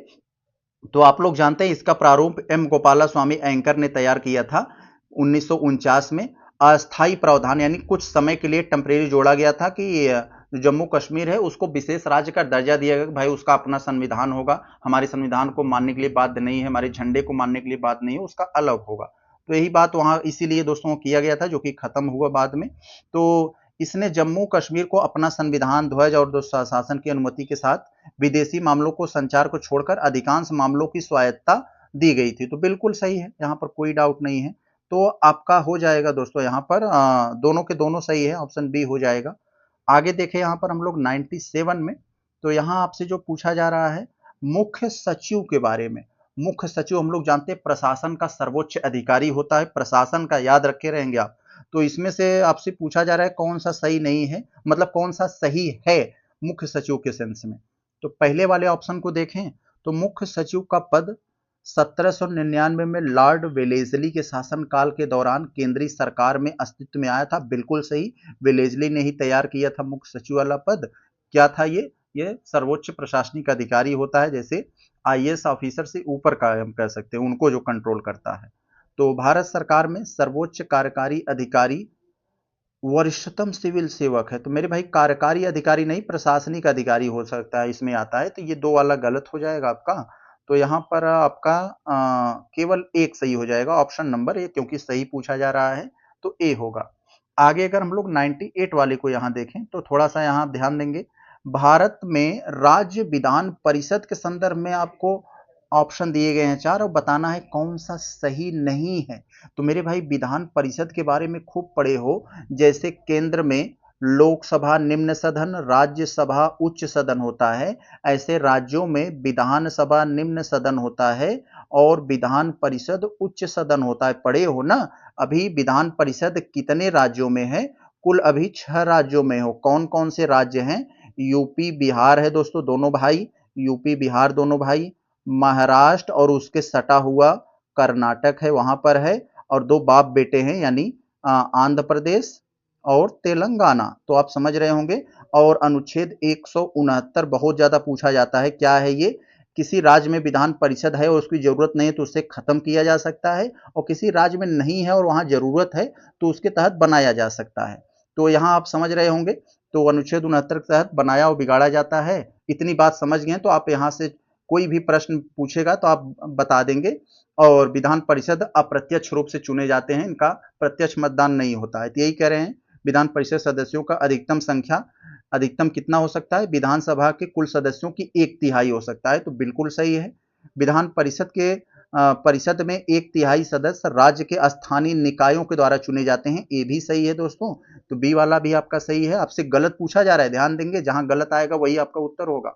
तो आप लोग जानते हैं इसका प्रारूप एम गोपाला स्वामी एंकर ने तैयार किया था 1949 में। अस्थायी प्रावधान यानी कुछ समय के लिए टेम्परेरी जोड़ा गया था कि जम्मू कश्मीर है उसको विशेष राज्य का दर्जा दिया गया, भाई उसका अपना संविधान होगा, हमारे संविधान को मानने के लिए बाध्य नहीं है, हमारे झंडे को मानने के लिए बाध्य नहीं है, उसका अलग होगा। तो यही बात वहां इसीलिए दोस्तों किया गया था, जो कि खत्म हुआ बाद में। तो इसने जम्मू कश्मीर को अपना संविधान, ध्वज और शासन की अनुमति के साथ विदेशी मामलों को संचार को छोड़कर अधिकांश मामलों की स्वायत्तता दी गई थी। तो बिल्कुल सही है, यहाँ पर कोई डाउट नहीं है। तो आपका हो जाएगा दोस्तों यहाँ पर दोनों के दोनों सही है, ऑप्शन बी हो जाएगा। आगे देखें यहाँ पर हम लोग 97 में, तो यहाँ आपसे जो पूछा जा रहा है मुख्य सचिव के बारे में। मुख्य सचिव हम लोग जानते हैं प्रशासन का सर्वोच्च अधिकारी होता है, प्रशासन का, याद रखे रहेंगे आप। तो इसमें से आपसे पूछा जा रहा है कौन सा सही नहीं है, मतलब कौन सा सही है मुख्य सचिव के सेंस में। तो पहले वाले ऑप्शन को देखें तो मुख्य सचिव का पद 1799 में लॉर्ड वेलेस्ली के शासनकाल के दौरान केंद्रीय सरकार में अस्तित्व में आया था। बिल्कुल सही, वेलेस्ली ने ही तैयार किया था मुख्य सचिव वाला पद। क्या था ये सर्वोच्च प्रशासनिक अधिकारी होता है, जैसे आईएएस ऑफिसर से ऊपर का हम कह सकते हैं, उनको जो कंट्रोल करता है। तो भारत सरकार में सर्वोच्च कार्यकारी अधिकारी वरिष्ठतम सिविल सेवक है। तो मेरे भाई कार्यकारी अधिकारी नहीं, प्रशासनिक अधिकारी हो सकता है, इसमें आता है। तो ये दो वाला गलत हो जाएगा आपका। तो यहाँ पर आपका केवल एक सही हो जाएगा, ऑप्शन नंबर ए, क्योंकि सही पूछा जा रहा है तो ए होगा। आगे अगर हम लोग 98 वाले को यहाँ देखें तो थोड़ा सा यहाँ ध्यान देंगे। भारत में राज्य विधान परिषद के संदर्भ में आपको ऑप्शन दिए गए हैं 4 और बताना है कौन सा सही नहीं है। तो मेरे भाई विधान परिषद के बारे में खूब पढ़े हो, जैसे केंद्र में लोकसभा निम्न सदन, राज्यसभा उच्च सदन होता है, ऐसे राज्यों में विधानसभा निम्न सदन होता है और विधान परिषद उच्च सदन होता है। पढ़े हो ना। अभी विधान परिषद कितने राज्यों में है? कुल अभी 6 राज्यों में हो। कौन कौन से राज्य हैं? यूपी बिहार है दोस्तों, दोनों भाई, यूपी बिहार दोनों भाई, महाराष्ट्र और उसके सटा हुआ कर्नाटक है, वहां पर है, और 2 बाप बेटे हैं, यानी आंध्र प्रदेश और तेलंगाना। तो आप समझ रहे होंगे। और अनुच्छेद 169 बहुत ज्यादा पूछा जाता है। क्या है ये? किसी राज्य में विधान परिषद है और उसकी जरूरत नहीं है तो उसे खत्म किया जा सकता है, और किसी राज्य में नहीं है और वहां जरूरत है तो उसके तहत बनाया जा सकता है। तो यहां आप समझ रहे होंगे। तो अनुच्छेद 69 के तहत बनाया और बिगाड़ा जाता है। इतनी बात समझ गए तो आप यहां से कोई भी प्रश्न पूछेगा तो आप बता देंगे। और विधान परिषद अप्रत्यक्ष रूप से चुने जाते हैं, इनका प्रत्यक्ष मतदान नहीं होता है। तो यही कह रहे हैं विधान परिषद सदस्यों का अधिकतम संख्या, अधिकतम कितना हो सकता है? विधानसभा के कुल सदस्यों की 1/3 हो सकता है। तो बिल्कुल सही है। विधान परिषद के परिषद में 1/3 सदस्य राज्य के स्थानीय निकायों के द्वारा चुने जाते हैं। ये भी सही है दोस्तों। तो बी वाला भी आपका सही है। आपसे गलत पूछा जा रहा है, ध्यान देंगे, जहां गलत आएगा वही आपका उत्तर होगा।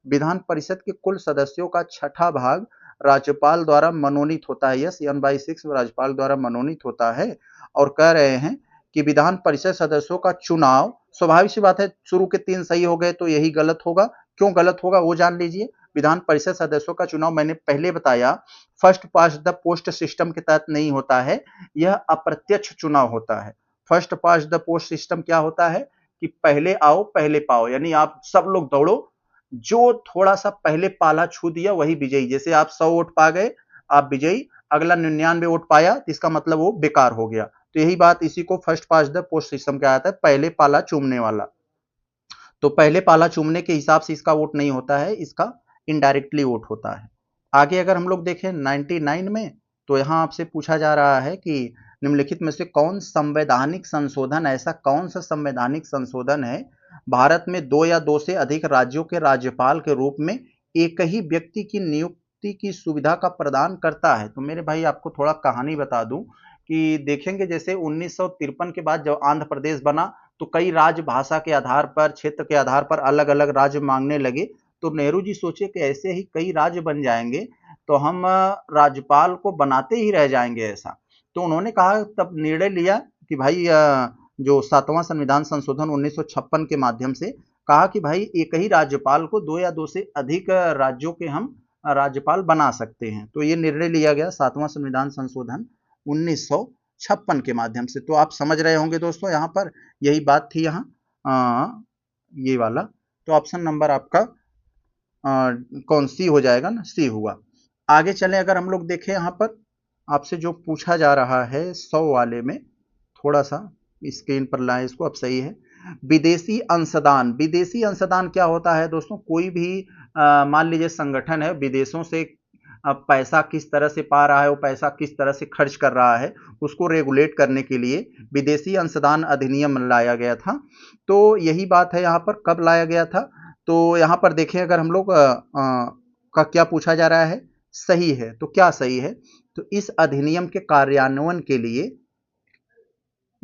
विधान परिषद के कुल सदस्यों का 6ठा भाग राज्यपाल द्वारा मनोनीत होता है। यस, 1/6 राज्यपाल द्वारा मनोनीत होता है। और कह रहे हैं कि विधान परिषद सदस्यों का चुनाव, स्वाभाविक सी बात है, शुरू के 3 सही हो गए तो यही गलत होगा। क्यों गलत होगा वो जान लीजिए। विधान परिषद सदस्यों का चुनाव मैंने पहले बताया first past the post system के तहत नहीं होता है, यह अप्रत्यक्ष चुनाव होता है। First past the post system क्या होता है कि पहले आओ पहले पाओ, यानी आप सब लोग दौड़ो, जो थोड़ा सा पहले पाला छू दिया वही विजयी। जैसे आप 100 वोट पा गए, आप विजयी, अगला 99 वोट पाया तो इसका मतलब वो बेकार हो गया। तो यही बात, इसी को first past the post system कहा जाता है, पहले पाला चूमने वाला। तो पहले पाला चूमने के हिसाब से इसका वोट नहीं होता है, इसका इनडायरेक्टली वोट होता है। आगे अगर हम लोग देखें 99 में, तो यहां आपसे पूछा जा रहा है कि निम्नलिखित में से कौन संवैधानिक संशोधन, ऐसा कौन सा संवैधानिक संशोधन है भारत में 2 या 2 से अधिक राज्यों के राज्यपाल के रूप में एक ही व्यक्ति की नियुक्ति की सुविधा का प्रदान करता है। तो मेरे भाई आपको थोड़ा कहानी बता दूं कि देखेंगे जैसे 1953 के बाद जब आंध्र प्रदेश बना तो कई राज्य भाषा के आधार पर, क्षेत्र के आधार पर अलग अलग राज्य मांगने लगे। तो नेहरू जी सोचे कि ऐसे ही कई राज्य बन जाएंगे तो हम राज्यपाल को बनाते ही रह जाएंगे ऐसा। तो उन्होंने कहा, तब निर्णय लिया कि भाई जो 7वां संविधान संशोधन 1956 के माध्यम से कहा कि भाई एक ही राज्यपाल को 2 या 2 से अधिक राज्यों के हम राज्यपाल बना सकते हैं। तो ये निर्णय लिया गया 7वां संविधान संशोधन 1956 के माध्यम से। तो आप समझ रहे होंगे दोस्तों, यहाँ पर यही बात थी यहाँ ये वाला। तो ऑप्शन नंबर आपका कौन सी हो जाएगा ना, सी हुआ। आगे चलें, अगर हम लोग देखें यहाँ पर आपसे जो पूछा जा रहा है 100 वाले में, थोड़ा सा स्क्रीन पर लाएं इसको, अब सही है। विदेशी अंशदान, विदेशी अंशदान क्या होता है दोस्तों? कोई भी मान लीजिए संगठन है, विदेशों से पैसा किस तरह से पा रहा है, वो पैसा किस तरह से खर्च कर रहा है, उसको रेगुलेट करने के लिए विदेशी अंशदान अधिनियम लाया गया था। तो यही बात है यहाँ पर, कब लाया गया था? तो यहाँ पर देखें, अगर हम लोग का क्या पूछा जा रहा है, सही है, तो क्या सही है? तो इस अधिनियम के कार्यान्वयन के लिए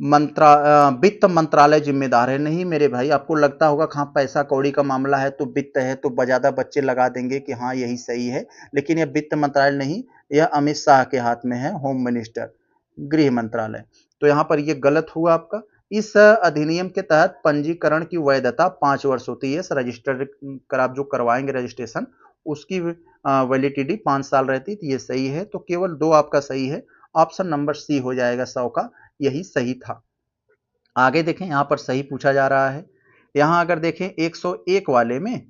वित्त मंत्रालय जिम्मेदार है। नहीं मेरे भाई, आपको लगता होगा कि हाँ पैसा कौड़ी का मामला है तो वित्त है तो ज्यादा बच्चे लगा देंगे कि हाँ यही सही है, लेकिन यह वित्त मंत्रालय नहीं, यह अमित शाह के हाथ में है, होम मिनिस्टर, गृह मंत्रालय। तो यहाँ पर ये गलत हुआ आपका। इस अधिनियम के तहत पंजीकरण की वैधता 5 वर्ष होती है। रजिस्टर कर आप जो करवाएंगे रजिस्ट्रेशन, उसकी वैलिडिटी 5 साल रहती है। तो ये सही है, तो केवल 2 आपका सही है। ऑप्शन नंबर सी हो जाएगा 100 का, यही सही था। आगे देखें, यहां पर सही पूछा जा रहा है। यहां अगर देखें 101 वाले में,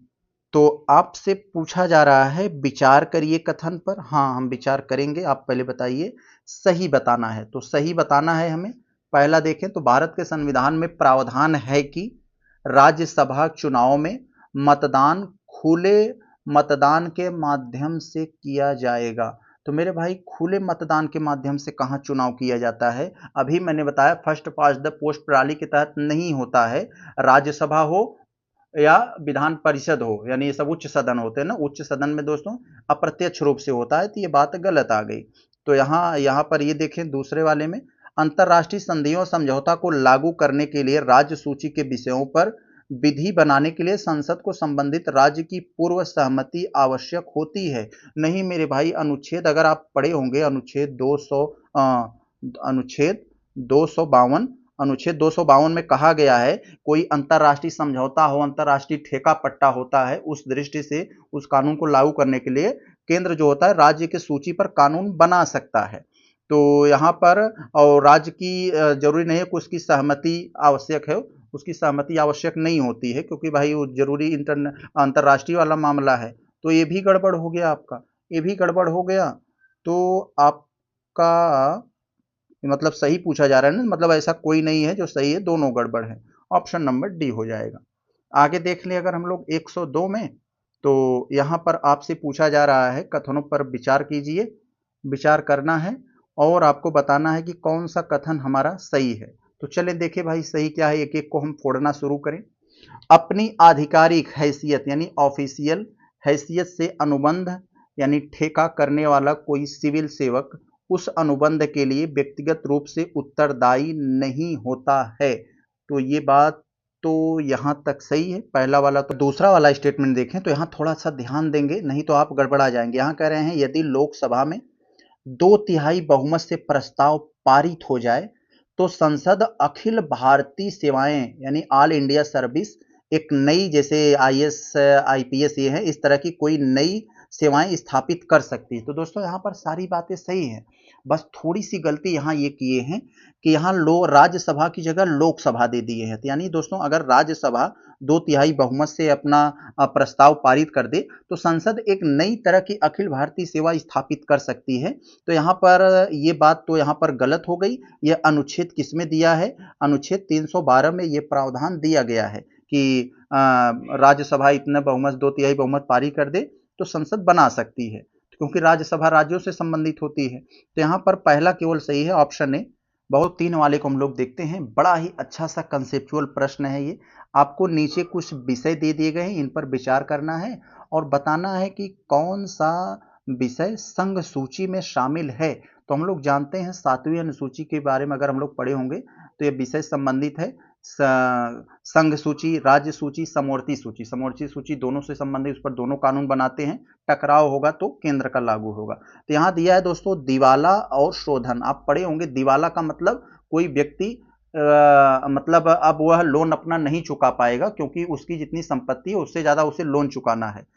तो आपसे पूछा जा रहा है विचार करिए कथन पर। हाँ हम विचार करेंगे, आप पहले बताइए। सही बताना है, तो सही बताना है हमें। पहला देखें तो भारत के संविधान में प्रावधान है कि राज्यसभा चुनाव में मतदान खुले मतदान के माध्यम से किया जाएगा। तो मेरे भाई खुले मतदान के माध्यम से कहां चुनाव किया जाता है? अभी मैंने बताया फर्स्ट पास्ट द पोस्ट प्रणाली के तहत नहीं होता है। राज्यसभा हो या विधान परिषद हो, यानी ये सब उच्च सदन होते हैं ना, उच्च सदन में दोस्तों अप्रत्यक्ष रूप से होता है। तो ये बात गलत आ गई। तो यहाँ पर ये देखें दूसरे वाले में, अंतरराष्ट्रीय संधियों समझौता को लागू करने के लिए राज्य सूची के विषयों पर विधि बनाने के लिए संसद को संबंधित राज्य की पूर्व सहमति आवश्यक होती है। नहीं मेरे भाई, अनुच्छेद अगर आप पढ़े होंगे, अनुच्छेद 252 अनुच्छेद 252 में कहा गया है कोई अंतरराष्ट्रीय समझौता हो, अंतरराष्ट्रीय ठेका पट्टा होता है, उस दृष्टि से उस कानून को लागू करने के लिए केंद्र जो होता है राज्य की सूची पर कानून बना सकता है। तो यहाँ पर और राज्य की जरूरी नहीं है कि उसकी सहमति आवश्यक है, उसकी सहमति आवश्यक नहीं होती है, क्योंकि भाई वो जरूरी अंतरराष्ट्रीय वाला मामला है। तो ये भी गड़बड़ हो गया आपका, ये भी गड़बड़ हो गया। तो आपका मतलब सही पूछा जा रहा है ना, मतलब ऐसा कोई नहीं है जो सही है, दोनों गड़बड़ है। ऑप्शन नंबर डी हो जाएगा। आगे देख ले अगर हम लोग 102 में, तो यहां पर आपसे पूछा जा रहा है कथनों पर विचार कीजिए, विचार करना है और आपको बताना है कि कौन सा कथन हमारा सही है। तो चले देखें भाई सही क्या है, एक एक को हम फोड़ना शुरू करें। अपनी आधिकारिक हैसियत यानी ऑफिशियल हैसियत से अनुबंध यानी ठेका करने वाला कोई सिविल सेवक उस अनुबंध के लिए व्यक्तिगत रूप से उत्तरदायी नहीं होता है। तो ये बात तो यहां तक सही है, पहला वाला। तो दूसरा वाला स्टेटमेंट देखें तो यहां थोड़ा सा ध्यान देंगे, नहीं तो आप गड़बड़ा जाएंगे। यहां कह रहे हैं यदि लोकसभा में 2/3 बहुमत से प्रस्ताव पारित हो जाए तो संसद अखिल भारतीय सेवाएं यानी ऑल इंडिया सर्विस, एक नई जैसे आईएएस आईपीएस ये है, इस तरह की कोई नई सेवाएं स्थापित कर सकती है। तो दोस्तों यहाँ पर सारी बातें सही हैं, बस थोड़ी सी गलती यहाँ ये किए हैं कि यहाँ राज्यसभा की जगह लोकसभा दे दिए हैं। यानी दोस्तों अगर राज्यसभा 2/3 बहुमत से अपना प्रस्ताव पारित कर दे तो संसद एक नई तरह की अखिल भारतीय सेवा स्थापित कर सकती है। तो यहाँ पर ये बात तो यहाँ पर गलत हो गई। यह अनुच्छेद किसमें दिया है? अनुच्छेद 312 में ये प्रावधान दिया गया है कि राज्यसभा इतने बहुमत 2/3 बहुमत पारित कर दे तो संसद बना सकती है, क्योंकि राज्यसभा राज्यों से संबंधित होती है। तो यहाँ पर पहला केवल सही है, ऑप्शन ए। बहुत 3 वाले को हम लोग देखते हैं, बड़ा ही अच्छा सा कंसेप्चुअल प्रश्न है ये। आपको नीचे कुछ विषय दे दिए गए हैं, इन पर विचार करना है और बताना है कि कौन सा विषय संघ सूची में शामिल है। तो हम लोग जानते हैं 7वीं अनुसूची के बारे में अगर हम लोग पढ़े होंगे तो ये विषय संबंधित है संघ सूची, राज्य सूची, समवर्ती सूची। समवर्ती सूची दोनों से संबंधित, उस पर दोनों कानून बनाते हैं, टकराव होगा तो केंद्र का लागू होगा। तो यहाँ दिया है दोस्तों दिवाला और शोधन, आप पढ़े होंगे। दिवाला का मतलब कोई व्यक्ति मतलब अब वह लोन अपना नहीं चुका पाएगा क्योंकि उसकी जितनी संपत्ति है उससे ज्यादा उसे लोन चुकाना है।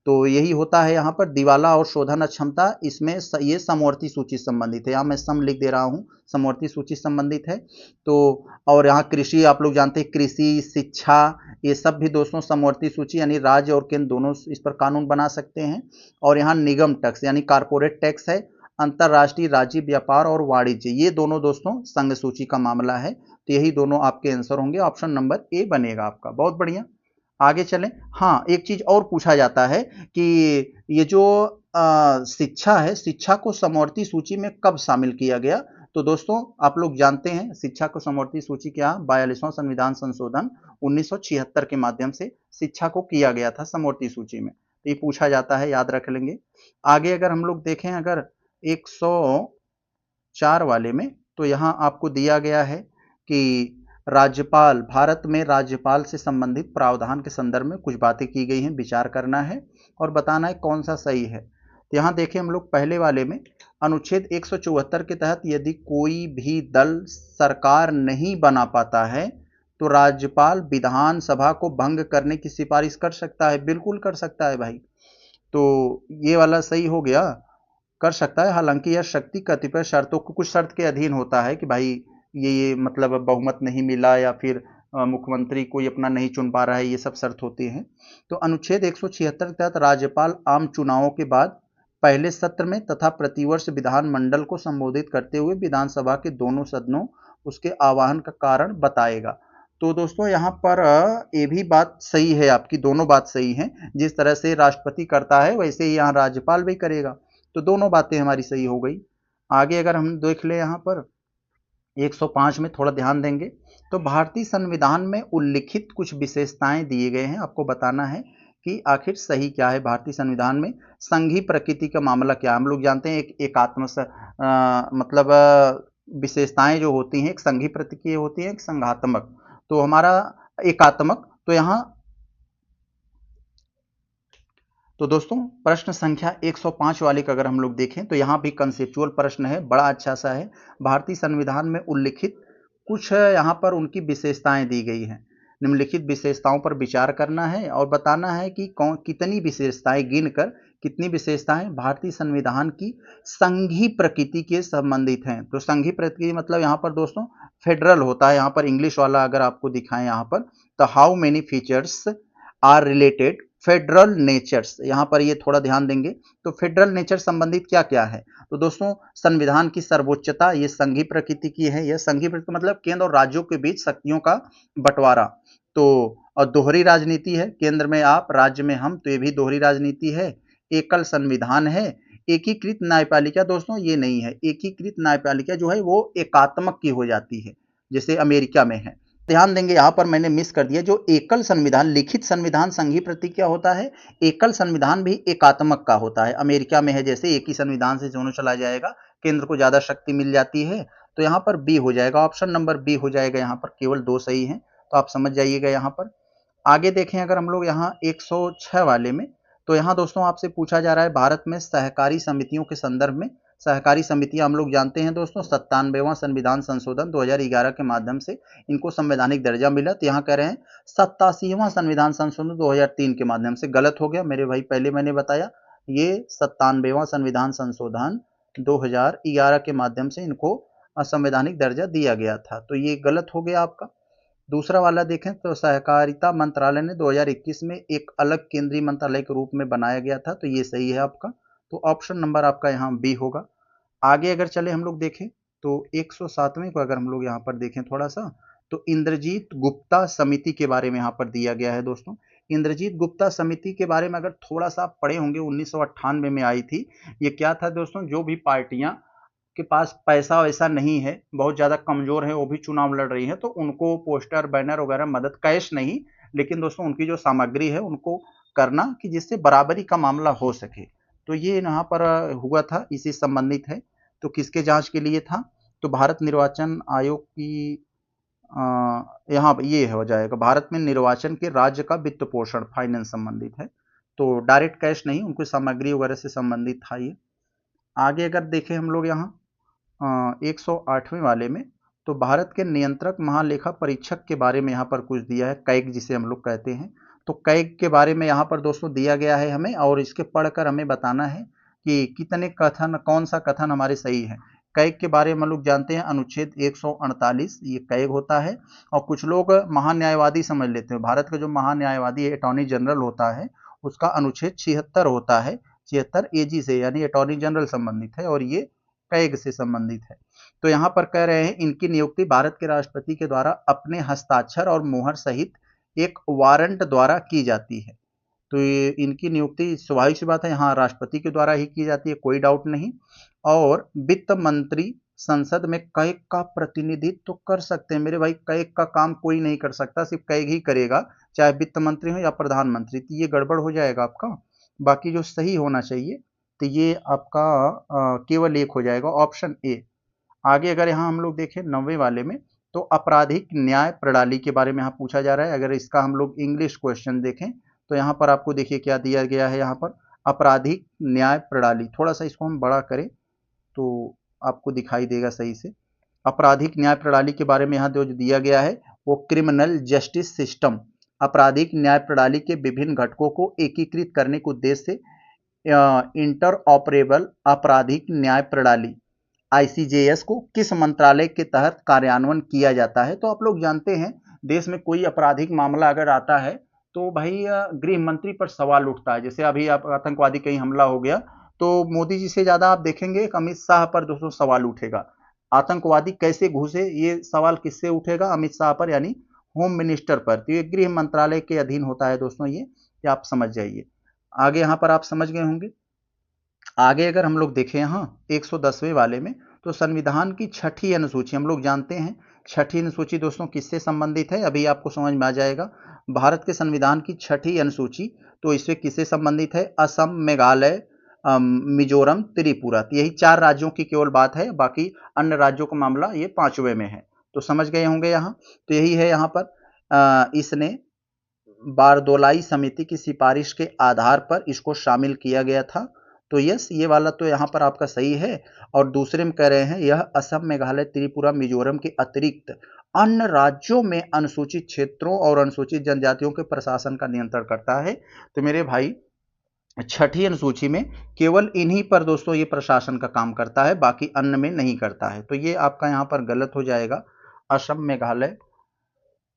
तो यही होता है यहाँ पर दिवाला और शोधन अक्षमता, इसमें ये समवर्ती सूची संबंधित है। यहाँ मैं सम लिख दे रहा हूँ, समवर्ती सूची संबंधित है। तो और यहाँ कृषि, आप लोग जानते हैं कृषि, शिक्षा, ये सब भी दोस्तों समवर्ती सूची यानी राज्य और केंद्र दोनों इस पर कानून बना सकते हैं। और यहाँ निगम टैक्स यानी कारपोरेट टैक्स है, अंतरराष्ट्रीय राज्य व्यापार और वाणिज्य, ये दोनों दोस्तों संघ सूची का मामला है। तो यही दोनों आपके आंसर होंगे, ऑप्शन नंबर ए बनेगा आपका। बहुत बढ़िया, आगे चलें। हाँ एक चीज और पूछा जाता है कि ये जो शिक्षा है, शिक्षा को समवर्ती सूची में कब शामिल किया गया? तो दोस्तों आप लोग जानते हैं शिक्षा को समवर्ती सूची क्या, 42वां संविधान संशोधन 1976 के माध्यम से शिक्षा को किया गया था समवर्ती सूची में। तो ये पूछा जाता है, याद रख लेंगे। आगे अगर हम लोग देखें अगर 104 वाले में, तो यहाँ आपको दिया गया है कि राज्यपाल, भारत में राज्यपाल से संबंधित प्रावधान के संदर्भ में कुछ बातें की गई हैं, विचार करना है और बताना है कौन सा सही है। तो यहाँ देखें हम लोग पहले वाले में अनुच्छेद 174 के तहत यदि कोई भी दल सरकार नहीं बना पाता है तो राज्यपाल विधानसभा को भंग करने की सिफारिश कर सकता है। बिल्कुल कर सकता है भाई। तो ये वाला सही हो गया, कर सकता है। हालांकि यह शक्ति कतिपय शर्तों को, कुछ शर्त के अधीन होता है कि भाई ये मतलब बहुमत नहीं मिला या फिर मुख्यमंत्री कोई अपना नहीं चुन पा रहा है, ये सब शर्त होती हैं। तो अनुच्छेद 176 के तहत राज्यपाल आम चुनावों के बाद पहले सत्र में तथा प्रतिवर्ष विधानमंडल को संबोधित करते हुए विधानसभा के दोनों सदनों उसके आह्वान का कारण बताएगा। तो दोस्तों यहाँ पर ये भी बात सही है आपकी, दोनों बात सही हैं। जिस तरह से राष्ट्रपति करता है वैसे ही यहाँ राज्यपाल भी करेगा। तो दोनों बातें हमारी सही हो गई। आगे अगर हम देख ले यहाँ पर 105 में थोड़ा ध्यान देंगे तो भारतीय संविधान में उल्लिखित कुछ विशेषताएं दिए गए हैं, आपको बताना है कि आखिर सही क्या है। भारतीय संविधान में संघीय प्रकृति का मामला क्या है। हम लोग जानते हैं एक एकात्म मतलब विशेषताएं जो होती हैं, एक संघीय प्रकृति होती है, एक संघात्मक। तो हमारा एकात्मक, तो यहाँ तो दोस्तों प्रश्न संख्या 105 वाले का अगर हम लोग देखें तो यहाँ भी कंसेप्चुअल प्रश्न है, बड़ा अच्छा सा है। भारतीय संविधान में उल्लिखित कुछ यहाँ पर उनकी विशेषताएं दी गई हैं। निम्नलिखित विशेषताओं पर विचार करना है और बताना है कि कौन कितनी विशेषताएं, गिनकर कितनी विशेषताएं भारतीय संविधान की संघीय प्रकृति के संबंधित हैं। तो संघीय प्रकृति मतलब यहाँ पर दोस्तों फेडरल होता है। यहाँ पर इंग्लिश वाला अगर आपको दिखाएं यहाँ पर, तो how many features are related federal natures, यहां पर ये थोड़ा ध्यान देंगे। तो फेडरल नेचर संबंधित क्या क्या है। तो दोस्तों संविधान की सर्वोच्चता ये संघीय प्रकृति की है। यह संघीय प्रकृति मतलब केंद्र और राज्यों के बीच शक्तियों का बंटवारा। तो और दोहरी राजनीति है, केंद्र में आप राज्य में हम, तो ये भी दोहरी राजनीति है। एकल संविधान है। एकीकृत न्यायपालिका दोस्तों ये नहीं है। एकीकृत न्यायपालिका जो है वो एकात्मक की हो जाती है, जैसे अमेरिका में है। ध्यान देंगे यहाँ पर मैंने मिस कर दिया, जो एकल संविधान, लिखित संविधान संघीय प्रकृति क्या होता है, एकल संविधान भी एकात्मक का होता है। अमेरिका में है जैसे एक ही संविधान से दोनों चला जाएगा, केंद्र को ज्यादा शक्ति मिल जाती है। तो यहाँ पर बी हो जाएगा, ऑप्शन नंबर बी हो जाएगा। यहाँ पर केवल दो सही हैं, तो आप समझ जाइएगा। यहाँ पर आगे देखें अगर हम लोग यहाँ 106 वाले में, तो यहाँ दोस्तों आपसे पूछा जा रहा है भारत में सहकारी समितियों के संदर्भ में। सहकारी समितियां हम लोग जानते हैं दोस्तों 97वां संविधान संशोधन 2011 के माध्यम से इनको संवैधानिक दर्जा मिला। तो यहाँ कह रहे हैं 87वां संविधान संशोधन 2003 के माध्यम से। गलत हो गया मेरे भाई, पहले मैंने बताया ये 97वां संविधान संशोधन 2011 के माध्यम से इनको असंवैधानिक दर्जा दिया गया था, तो ये गलत हो गया आपका। दूसरा वाला देखें तो सहकारिता मंत्रालय ने 2021 में एक अलग केंद्रीय मंत्रालय के रूप में बनाया गया था, तो ये सही है आपका। तो ऑप्शन नंबर आपका यहाँ बी होगा। आगे अगर चले हम लोग देखें तो 107वें को अगर हम लोग यहाँ पर देखें थोड़ा सा, तो इंद्रजीत गुप्ता समिति के बारे में यहाँ पर दिया गया है दोस्तों। इंद्रजीत गुप्ता समिति के बारे में अगर थोड़ा सा आप पढ़े होंगे, 1998 में आई थी। ये क्या था दोस्तों, जो भी पार्टियां के पास पैसा वैसा नहीं है, बहुत ज़्यादा कमज़ोर है, वो भी चुनाव लड़ रही हैं, तो उनको पोस्टर बैनर वगैरह मदद, कैश नहीं लेकिन दोस्तों उनकी जो सामग्री है उनको करना कि जिससे बराबरी का मामला हो सके। तो ये यहाँ पर हुआ था, इसी संबंधित है। तो किसके जांच के लिए था, तो भारत निर्वाचन आयोग की यहाँ ये हो जाएगा, भारत में निर्वाचन के राज्य का वित्त पोषण, फाइनेंस संबंधित है। तो डायरेक्ट कैश नहीं, उनकी सामग्री वगैरह से संबंधित था ये। आगे अगर देखें हम लोग यहाँ 108वें वाले में, तो भारत के नियंत्रक महालेखा परीक्षक के बारे में यहाँ पर कुछ दिया है, कैग जिसे हम लोग कहते हैं। तो कैग के बारे में यहाँ पर दोस्तों दिया गया है हमें, और इसके पढ़कर हमें बताना है कि कितने कथन, कौन सा कथन हमारे सही है। कैग के बारे में हम लोग जानते हैं अनुच्छेद 148 ये कैग होता है। और कुछ लोग महान्यायवादी समझ लेते हैं, भारत का जो महान्यायवादी अटॉर्नी जनरल होता है उसका अनुच्छेद 76 होता है। 76 एजी से यानी अटॉर्नी जनरल संबंधित है और ये कैग से संबंधित है। तो यहाँ पर कह रहे हैं इनकी नियुक्ति भारत के राष्ट्रपति के द्वारा अपने हस्ताक्षर और मोहर सहित एक वारंट द्वारा की जाती है। तो ये इनकी नियुक्ति स्वाभाविक सी बात है यहाँ राष्ट्रपति के द्वारा ही की जाती है, कोई डाउट नहीं। और वित्त मंत्री संसद में कैग का प्रतिनिधित्व तो कर सकते हैं मेरे भाई, कैग का काम कोई नहीं कर सकता, सिर्फ कैग ही करेगा, चाहे वित्त मंत्री हो या प्रधानमंत्री। तो ये गड़बड़ हो जाएगा आपका। बाकी जो सही होना चाहिए तो ये आपका केवल एक हो जाएगा, ऑप्शन ए। आगे अगर यहाँ हम लोग देखें 90 वाले में, तो आपराधिक न्याय प्रणाली के बारे में यहाँ पूछा जा रहा है। अगर इसका हम लोग इंग्लिश क्वेश्चन देखें तो यहाँ पर आपको देखिए क्या दिया गया है, यहाँ पर आपराधिक न्याय प्रणाली। थोड़ा सा इसको हम बड़ा करें तो आपको दिखाई देगा सही से। आपराधिक न्याय प्रणाली के बारे में यहाँ जो दिया गया है वो क्रिमिनल जस्टिस सिस्टम, आपराधिक न्याय प्रणाली के विभिन्न घटकों को एकीकृत करने के उद्देश्य से इंटर ऑपरेबल आपराधिक न्याय प्रणाली आईसीजेएस को किस मंत्रालय के तहत कार्यान्वयन किया जाता है। तो आप लोग जानते हैं देश में कोई आपराधिक मामला अगर आता है तो भाई गृह मंत्री पर सवाल उठता है। जैसे अभी आप आतंकवादी कहीं हमला हो गया तो मोदी जी से ज्यादा आप देखेंगे अमित शाह पर दोस्तों सवाल उठेगा। आतंकवादी कैसे घुसे ये सवाल किससे उठेगा, अमित शाह पर यानी होम मिनिस्टर पर। तो ये गृह मंत्रालय के अधीन होता है दोस्तों, ये आप समझ जाइए। आगे यहाँ पर आप समझ गए होंगे। आगे अगर हम लोग देखें यहाँ 110वें वाले में तो संविधान की छठी अनुसूची हम लोग जानते हैं। छठी अनुसूची दोस्तों किससे संबंधित है अभी आपको समझ में आ जाएगा। भारत के संविधान की छठी अनुसूची तो इससे किससे संबंधित है, असम, मेघालय, मिजोरम, त्रिपुरा। तो यही 4 राज्यों की केवल बात है, बाकी अन्य राज्यों का मामला ये 5वें में है। तो समझ गए होंगे यहाँ। तो यही है यहाँ पर इसने बारदोलाई समिति की सिफारिश के आधार पर इसको शामिल किया गया था। तो यस ये वाला तो यहाँ पर आपका सही है। और दूसरे में कह रहे हैं यह असम, मेघालय, त्रिपुरा, मिजोरम के अतिरिक्त अन्य राज्यों में अनुसूचित क्षेत्रों और अनुसूचित जनजातियों के प्रशासन का नियंत्रण करता है। तो मेरे भाई छठी अनुसूची में केवल इन्हीं पर दोस्तों ये प्रशासन का काम करता है, बाकी अन्य में नहीं करता है। तो ये आपका यहाँ पर गलत हो जाएगा, असम, मेघालय,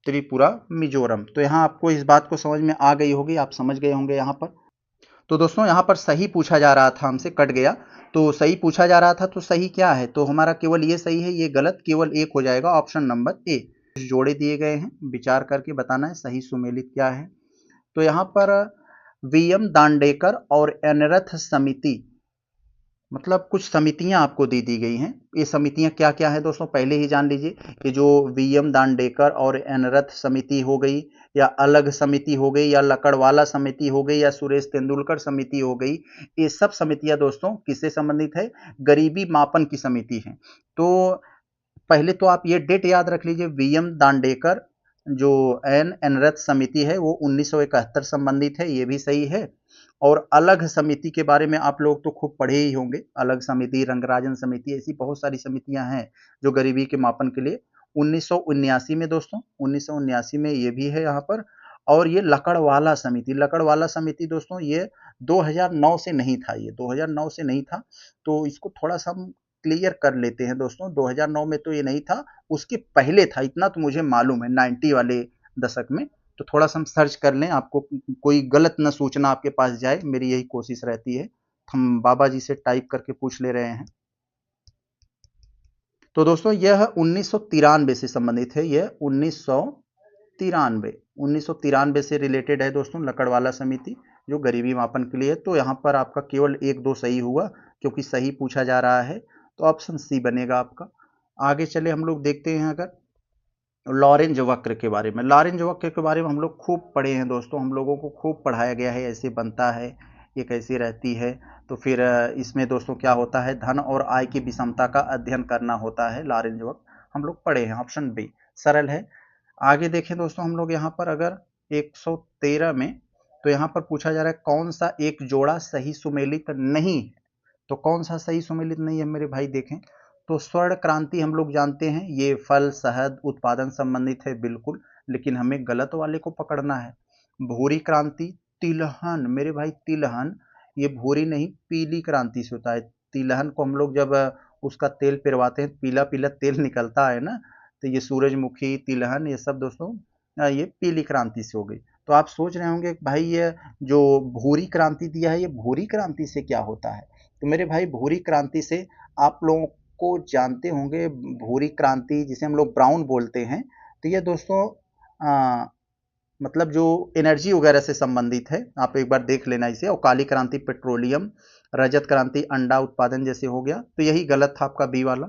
त्रिपुरा, मिजोरम। तो यहाँ आपको इस बात को समझ में आ गई होगी, आप समझ गए होंगे यहाँ पर। तो दोस्तों यहाँ पर सही पूछा जा रहा था, हमसे कट गया। तो सही पूछा जा रहा था तो सही क्या है, तो हमारा केवल ये सही है, ये गलत, केवल एक हो जाएगा ऑप्शन नंबर ए। जोड़े दिए गए हैं, विचार करके बताना है सही सुमेलित क्या है। तो यहाँ पर वीएम दांडेकर और एनरथ समिति, मतलब कुछ समितियां आपको दी गई हैं। ये समितियां क्या क्या है दोस्तों पहले ही जान लीजिए। ये जो वीएम दांडेकर और एनरथ समिति हो गई, या अलग समिति हो गई, या लकड़वाला समिति हो गई, या सुरेश तेंदुलकर समिति हो गई, ये सब समितियां दोस्तों किससे संबंधित है, गरीबी मापन की समिति है। तो पहले तो आप ये डेट याद रख लीजिए, वीएम दांडेकर जो एनरथ समिति है वो 1971 संबंधित है, ये भी सही है। और अलग समिति के बारे में आप लोग तो खूब पढ़े ही होंगे, अलग समिति, रंगराजन समिति, ऐसी बहुत सारी समितियां हैं जो गरीबी के मापन के लिए 1979 में दोस्तों, 1979 में ये भी है यहाँ पर। और ये लकड़वाला समिति, लकड़वाला समिति दोस्तों ये 2009 से नहीं था, ये 2009 से नहीं था। तो इसको थोड़ा सा हम क्लियर कर लेते हैं दोस्तों, 2009 में तो ये नहीं था, उसके पहले था, इतना तो मुझे मालूम है 90 वाले दशक में। तो थोड़ा सा हम सर्च कर लें, आपको कोई गलत न सूचना आपके पास जाए, मेरी यही कोशिश रहती है। हम बाबा जी से टाइप करके पूछ ले रहे हैं। तो दोस्तों यह 1993 से संबंधित है, यह 1993 से रिलेटेड है दोस्तों, लकड़वाला समिति जो गरीबी मापन के लिए। तो यहाँ पर आपका केवल 1-2 सही हुआ क्योंकि सही पूछा जा रहा है, तो ऑप्शन सी बनेगा आपका। आगे चले हम लोग देखते हैं अगर लॉरेंज वक्र के बारे में। लॉरेंज वक्र के बारे में हम लोग खूब पढ़े हैं दोस्तों, हम लोगों को खूब पढ़ाया गया है, ऐसे बनता है, ये कैसी रहती है। तो फिर इसमें दोस्तों क्या होता है, धन और आय की विषमता का अध्ययन करना होता है, लॉरेंज वक्र हम लोग पढ़े हैं, ऑप्शन बी सरल है। आगे देखें दोस्तों हम लोग यहाँ पर अगर 113 में, तो यहाँ पर पूछा जा रहा है कौन सा एक जोड़ा सही सुमेलित नहीं है। तो कौन सा सही सुमेलित नहीं है मेरे भाई, देखें तो स्वर्ण क्रांति हम लोग जानते हैं ये फल शहद उत्पादन संबंधित है बिल्कुल, लेकिन हमें गलत वाले को पकड़ना है। भूरी क्रांति, तिलहन मेरे भाई, तिलहन ये भूरी नहीं पीली क्रांति से होता है। तिलहन को हम लोग जब उसका तेल पिरवाते हैं, पीला पीला तेल निकलता है ना, तो ये सूरजमुखी, तिलहन, ये सब दोस्तों ये पीली क्रांति से हो गई। तो आप सोच रहे होंगे भाई ये जो भूरी क्रांति दिया है, ये भूरी क्रांति से क्या होता है। तो मेरे भाई भूरी क्रांति से आप लोगों को जानते होंगे, भूरी क्रांति जिसे हम लोग ब्राउन बोलते हैं, तो ये दोस्तों मतलब जो एनर्जी वगैरह से संबंधित है, आप एक बार देख लेना इसे। और काली क्रांति पेट्रोलियम, रजत क्रांति अंडा उत्पादन जैसे हो गया, तो यही गलत था आपका बी वाला।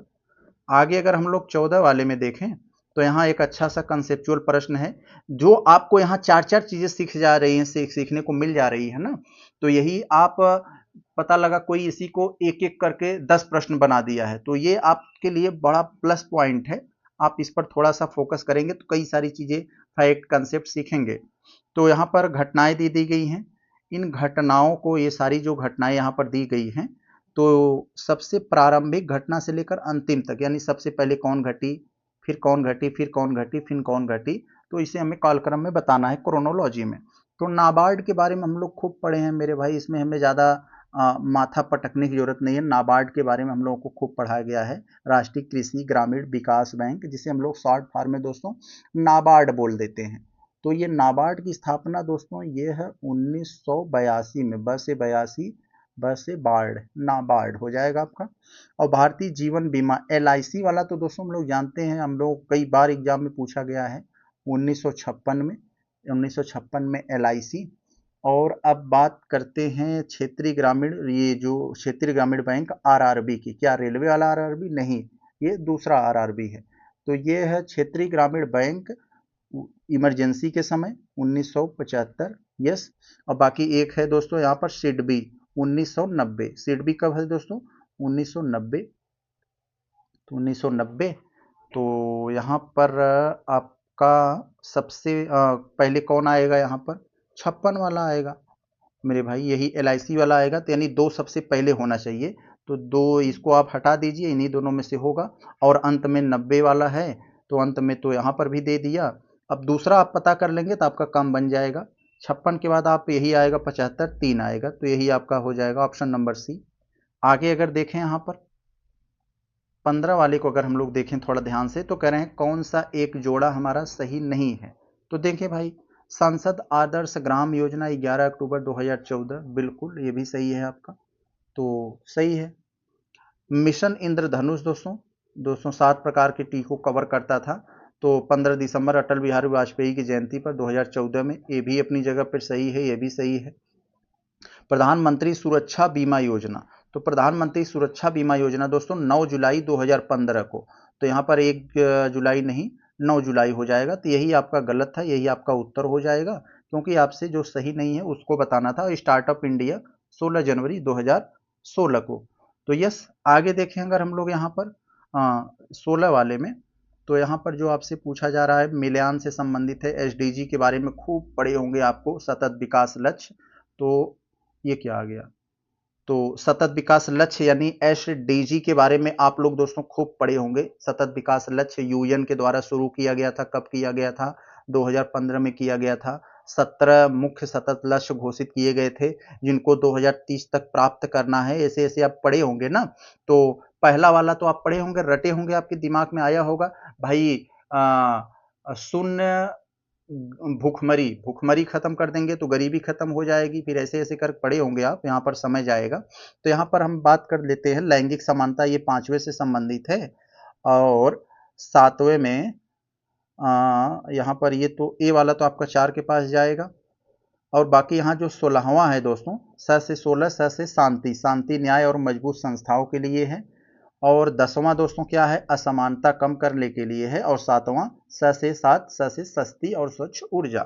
आगे अगर हम लोग 14 वाले में देखें तो यहाँ एक अच्छा सा कंसेप्चुअल प्रश्न है, जो आपको यहाँ 4-4 चीजें सीख जा रही हैं, सीखने को मिल जा रही है ना। तो यही आप पता लगा कोई इसी को एक एक करके 10 प्रश्न बना दिया है, तो ये आपके लिए बड़ा प्लस पॉइंट है। आप इस पर थोड़ा सा फोकस करेंगे तो कई सारी चीज़ें फैक्ट कंसेप्ट सीखेंगे। तो यहाँ पर घटनाएं दी गई हैं। इन घटनाओं को, ये सारी जो घटनाएं यहाँ पर दी गई हैं, तो सबसे प्रारंभिक घटना से लेकर अंतिम तक, यानी सबसे पहले कौन घटी, फिर कौन घटी, फिर कौन घटी, फिर कौन घटी, तो इसे हमें कालक्रम में बताना है, क्रोनोलॉजी में। तो नाबार्ड के बारे में हम लोग खूब पढ़े हैं मेरे भाई, इसमें हमें ज़्यादा माथा पटकने की जरूरत नहीं है। नाबार्ड के बारे में हम लोगों को खूब पढ़ाया गया है। राष्ट्रीय कृषि ग्रामीण विकास बैंक, जिसे हम लोग शॉर्ट फॉर्म में दोस्तों नाबार्ड बोल देते हैं। तो ये नाबार्ड की स्थापना दोस्तों ये है 1982 में, ब से बार्ड, नाबार्ड हो जाएगा आपका। और भारतीय जीवन बीमा LIC वाला तो दोस्तों हम लोग जानते हैं, हम लोग कई बार एग्जाम में पूछा गया है, 1956 में LIC। और अब बात करते हैं क्षेत्रीय ग्रामीण, ये जो क्षेत्रीय ग्रामीण बैंक RRB की, क्या रेलवे वाला RRB नहीं, ये दूसरा RRB है। तो ये है क्षेत्रीय ग्रामीण बैंक इमरजेंसी के समय 1975, यस। और बाकी एक है दोस्तों यहाँ पर सिडबी 1990। सिडबी कब है दोस्तों? 1990। तो 1990, तो यहाँ पर आपका सबसे पहले कौन आएगा यहाँ पर? 56 वाला आएगा मेरे भाई, यही LIC वाला आएगा। तो यानी दो सबसे पहले होना चाहिए, तो दो इसको आप हटा दीजिए, इन्हीं दोनों में से होगा। और अंत में 90 वाला है, तो अंत में तो यहाँ पर भी दे दिया। अब दूसरा आप पता कर लेंगे तो आपका काम बन जाएगा। 56 के बाद आप यही आएगा 75, 3 आएगा, तो यही आपका हो जाएगा ऑप्शन नंबर C। आगे अगर देखें यहाँ पर 15 वाले को अगर हम लोग देखें थोड़ा ध्यान से, तो कह रहे हैं कौन सा एक जोड़ा हमारा सही नहीं है। तो देखें भाई, सांसद आदर्श ग्राम योजना 11 अक्टूबर 2014, बिल्कुल ये भी सही है आपका, तो सही है। मिशन इंद्रधनुष दोस्तों 7 प्रकार के टीकों कवर करता था, तो 15 दिसंबर अटल बिहारी वाजपेयी की जयंती पर 2014 में, ये भी अपनी जगह पर सही है, ये भी सही है। प्रधानमंत्री सुरक्षा बीमा योजना, तो प्रधानमंत्री सुरक्षा बीमा योजना दोस्तों 9 जुलाई 2015 को, तो यहाँ पर 1 जुलाई नहीं 9 जुलाई हो जाएगा। तो यही आपका गलत था, यही आपका उत्तर हो जाएगा, क्योंकि आपसे जो सही नहीं है उसको बताना था। स्टार्टअप इंडिया 16 जनवरी 2016 को। तो यस, आगे देखें अगर हम लोग यहाँ पर 16 वाले में, तो यहाँ पर जो आपसे पूछा जा रहा है मिलान से संबंधित है, SDG के बारे में खूब पढ़े होंगे आपको, सतत विकास लक्ष्य। तो ये क्या आ गया? तो सतत विकास लक्ष्य यानी SDG के बारे में आप लोग दोस्तों खूब पढ़े होंगे। सतत विकास लक्ष्य UN के द्वारा शुरू किया गया था। कब किया गया था? 2015 में किया गया था। 17 मुख्य सतत लक्ष्य घोषित किए गए थे, जिनको 2030 तक प्राप्त करना है। ऐसे ऐसे आप पढ़े होंगे ना। तो पहला वाला तो आप पढ़े होंगे, रटे होंगे, आपके दिमाग में आया होगा भाई, शून्य भूखमरी खत्म कर देंगे तो गरीबी खत्म हो जाएगी, फिर ऐसे ऐसे कर पढ़े होंगे आप, यहाँ पर समझ आएगा। तो यहाँ पर हम बात कर लेते हैं लैंगिक समानता, ये 5वें से संबंधित है। और 7वें में यहाँ पर ये तो ए वाला तो आपका 4 के पास जाएगा। और बाकी यहाँ जो 16वां है दोस्तों, स से 16, स से शांति न्याय और मजबूत संस्थाओं के लिए है। और 10वां दोस्तों क्या है? असमानता कम करने के लिए है। और 7वां स से 7, स से सस्ती और स्वच्छ ऊर्जा।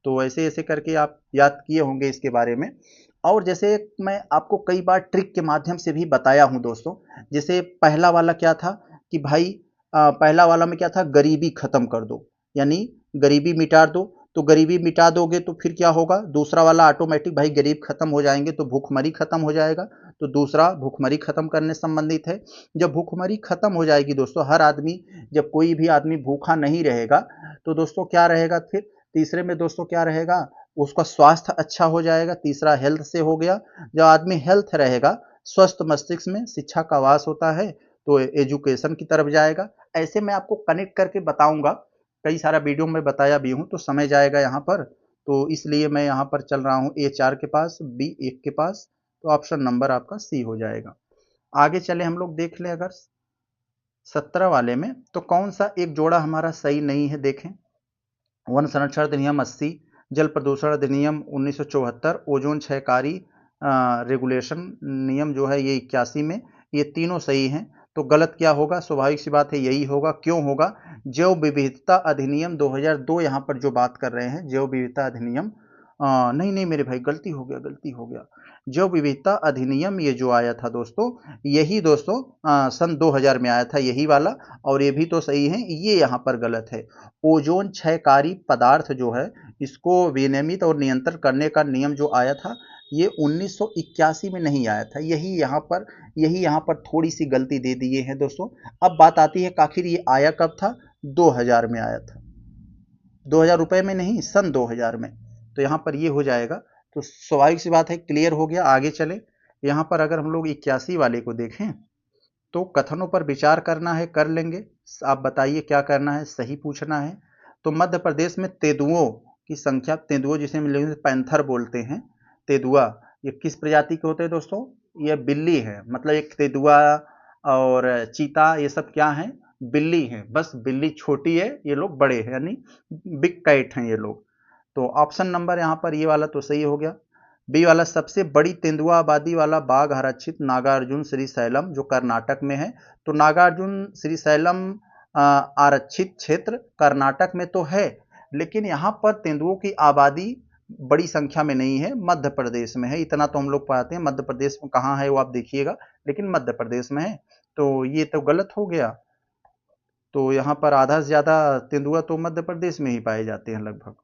तो ऐसे ऐसे करके आप याद किए होंगे इसके बारे में। और जैसे मैं आपको कई बार ट्रिक के माध्यम से भी बताया हूं दोस्तों, जैसे पहला वाला क्या था कि भाई पहला वाला में क्या था? गरीबी खत्म कर दो, यानी गरीबी मिटा दो। तो गरीबी मिटा दोगे तो फिर क्या होगा? दूसरा वाला ऑटोमेटिक, भाई गरीब खत्म हो जाएंगे तो भूखमरी खत्म हो जाएगा। तो दूसरा भूखमरी खत्म करने संबंधित है। जब भूखमरी खत्म हो जाएगी दोस्तों, हर आदमी, जब कोई भी आदमी भूखा नहीं रहेगा, तो दोस्तों क्या रहेगा? फिर तीसरे में दोस्तों क्या रहेगा? उसका स्वास्थ्य अच्छा हो जाएगा। तीसरा हेल्थ से हो गया। जब आदमी हेल्थ रहेगा, स्वस्थ मस्तिष्क में शिक्षा का वास होता है, तो एजुकेशन की तरफ जाएगा। ऐसे मैं आपको कनेक्ट करके बताऊंगा, कई सारा वीडियो में बताया भी हूं, तो समझ आएगा यहाँ पर। तो इसलिए मैं यहाँ पर चल रहा हूँ A4 के पास, B1 के पास, तो ऑप्शन नंबर आपका C हो जाएगा। आगे चले हम लोग देख लें अगर 17 वाले में, तो कौन सा एक जोड़ा हमारा सही नहीं है देखें। वन संरक्षण अधिनियम 80, जल प्रदूषण अधिनियम 1974, ओजोन क्षयकारी रेगुलेशन नियम जो है ये 81 में, ये तीनों सही हैं। तो गलत क्या होगा? स्वाभाविक सी बात है यही होगा। क्यों होगा? जैव विविधता अधिनियम 2002 यहाँ पर जो बात कर रहे हैं, जैव विविधता अधिनियम नहीं नहीं मेरे भाई, गलती हो गया। जो विविधता अधिनियम ये जो आया था दोस्तों, यही दोस्तों सन 2000 में आया था यही वाला। और ये भी तो सही है, ये यहाँ पर गलत है। ओजोन क्षयकारी पदार्थ जो है, इसको विनियमित और नियंत्रण करने का नियम जो आया था, ये 1981 में नहीं आया था। यही यहाँ पर थोड़ी सी गलती दे दिए हैं दोस्तों। अब बात आती है कि आखिर ये आया कब था। 2000 में आया था, 2000 रुपए में नहीं, सन 2000 में। तो यहाँ पर ये हो जाएगा। तो स्वाभाविक सी बात है, क्लियर हो गया। आगे चले। यहाँ पर अगर हम लोग 81 वाले को देखें, तो कथनों पर विचार करना है, कर लेंगे। आप बताइए क्या करना है, सही पूछना है। तो मध्य प्रदेश में तेंदुओं की संख्या, तेंदुओं जिसे हम इंग्लिश में पैंथर बोलते हैं, तेंदुआ, ये किस प्रजाति के होते हैं दोस्तों। ये बिल्ली है, मतलब एक तेंदुआ और चीता ये सब क्या है, बिल्ली है। बस बिल्ली छोटी है, ये लोग बड़े हैं, यानी बिग कैट हैं ये लोग। तो ऑप्शन नंबर यहाँ पर ये वाला तो सही हो गया। बी वाला, सबसे बड़ी तेंदुआ आबादी वाला बाघ आरक्षित नागार्जुन श्रीशैलम जो कर्नाटक में है। तो नागार्जुन श्रीशैलम आरक्षित क्षेत्र कर्नाटक में तो है, लेकिन यहाँ पर तेंदुओं की आबादी बड़ी संख्या में नहीं है, मध्य प्रदेश में है। इतना तो हम लोग पाते हैं। मध्य प्रदेश में कहाँ है वो आप देखिएगा, लेकिन मध्य प्रदेश में है। तो ये तो गलत हो गया। तो यहाँ पर आधा से ज्यादा तेंदुआ तो मध्य प्रदेश में ही पाए जाते हैं लगभग,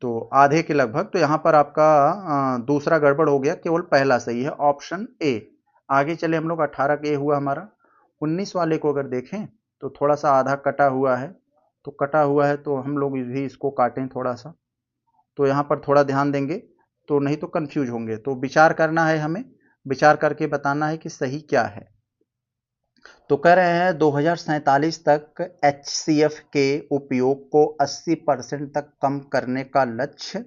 तो आधे के लगभग। तो यहाँ पर आपका दूसरा गड़बड़ हो गया, केवल पहला सही है, ऑप्शन ए। आगे चले हम लोग, 18 के हुआ हमारा। 19 वाले को अगर देखें तो थोड़ा सा आधा कटा हुआ है। तो कटा हुआ है तो हम लोग भी इसको काटें थोड़ा सा। तो यहाँ पर थोड़ा ध्यान देंगे, तो नहीं तो कंफ्यूज होंगे। तो विचार करना है हमें, विचार करके बताना है कि सही क्या है। तो कह रहे हैं 2047 तक HCF के उपयोग को 80% तक कम करने का लक्ष्य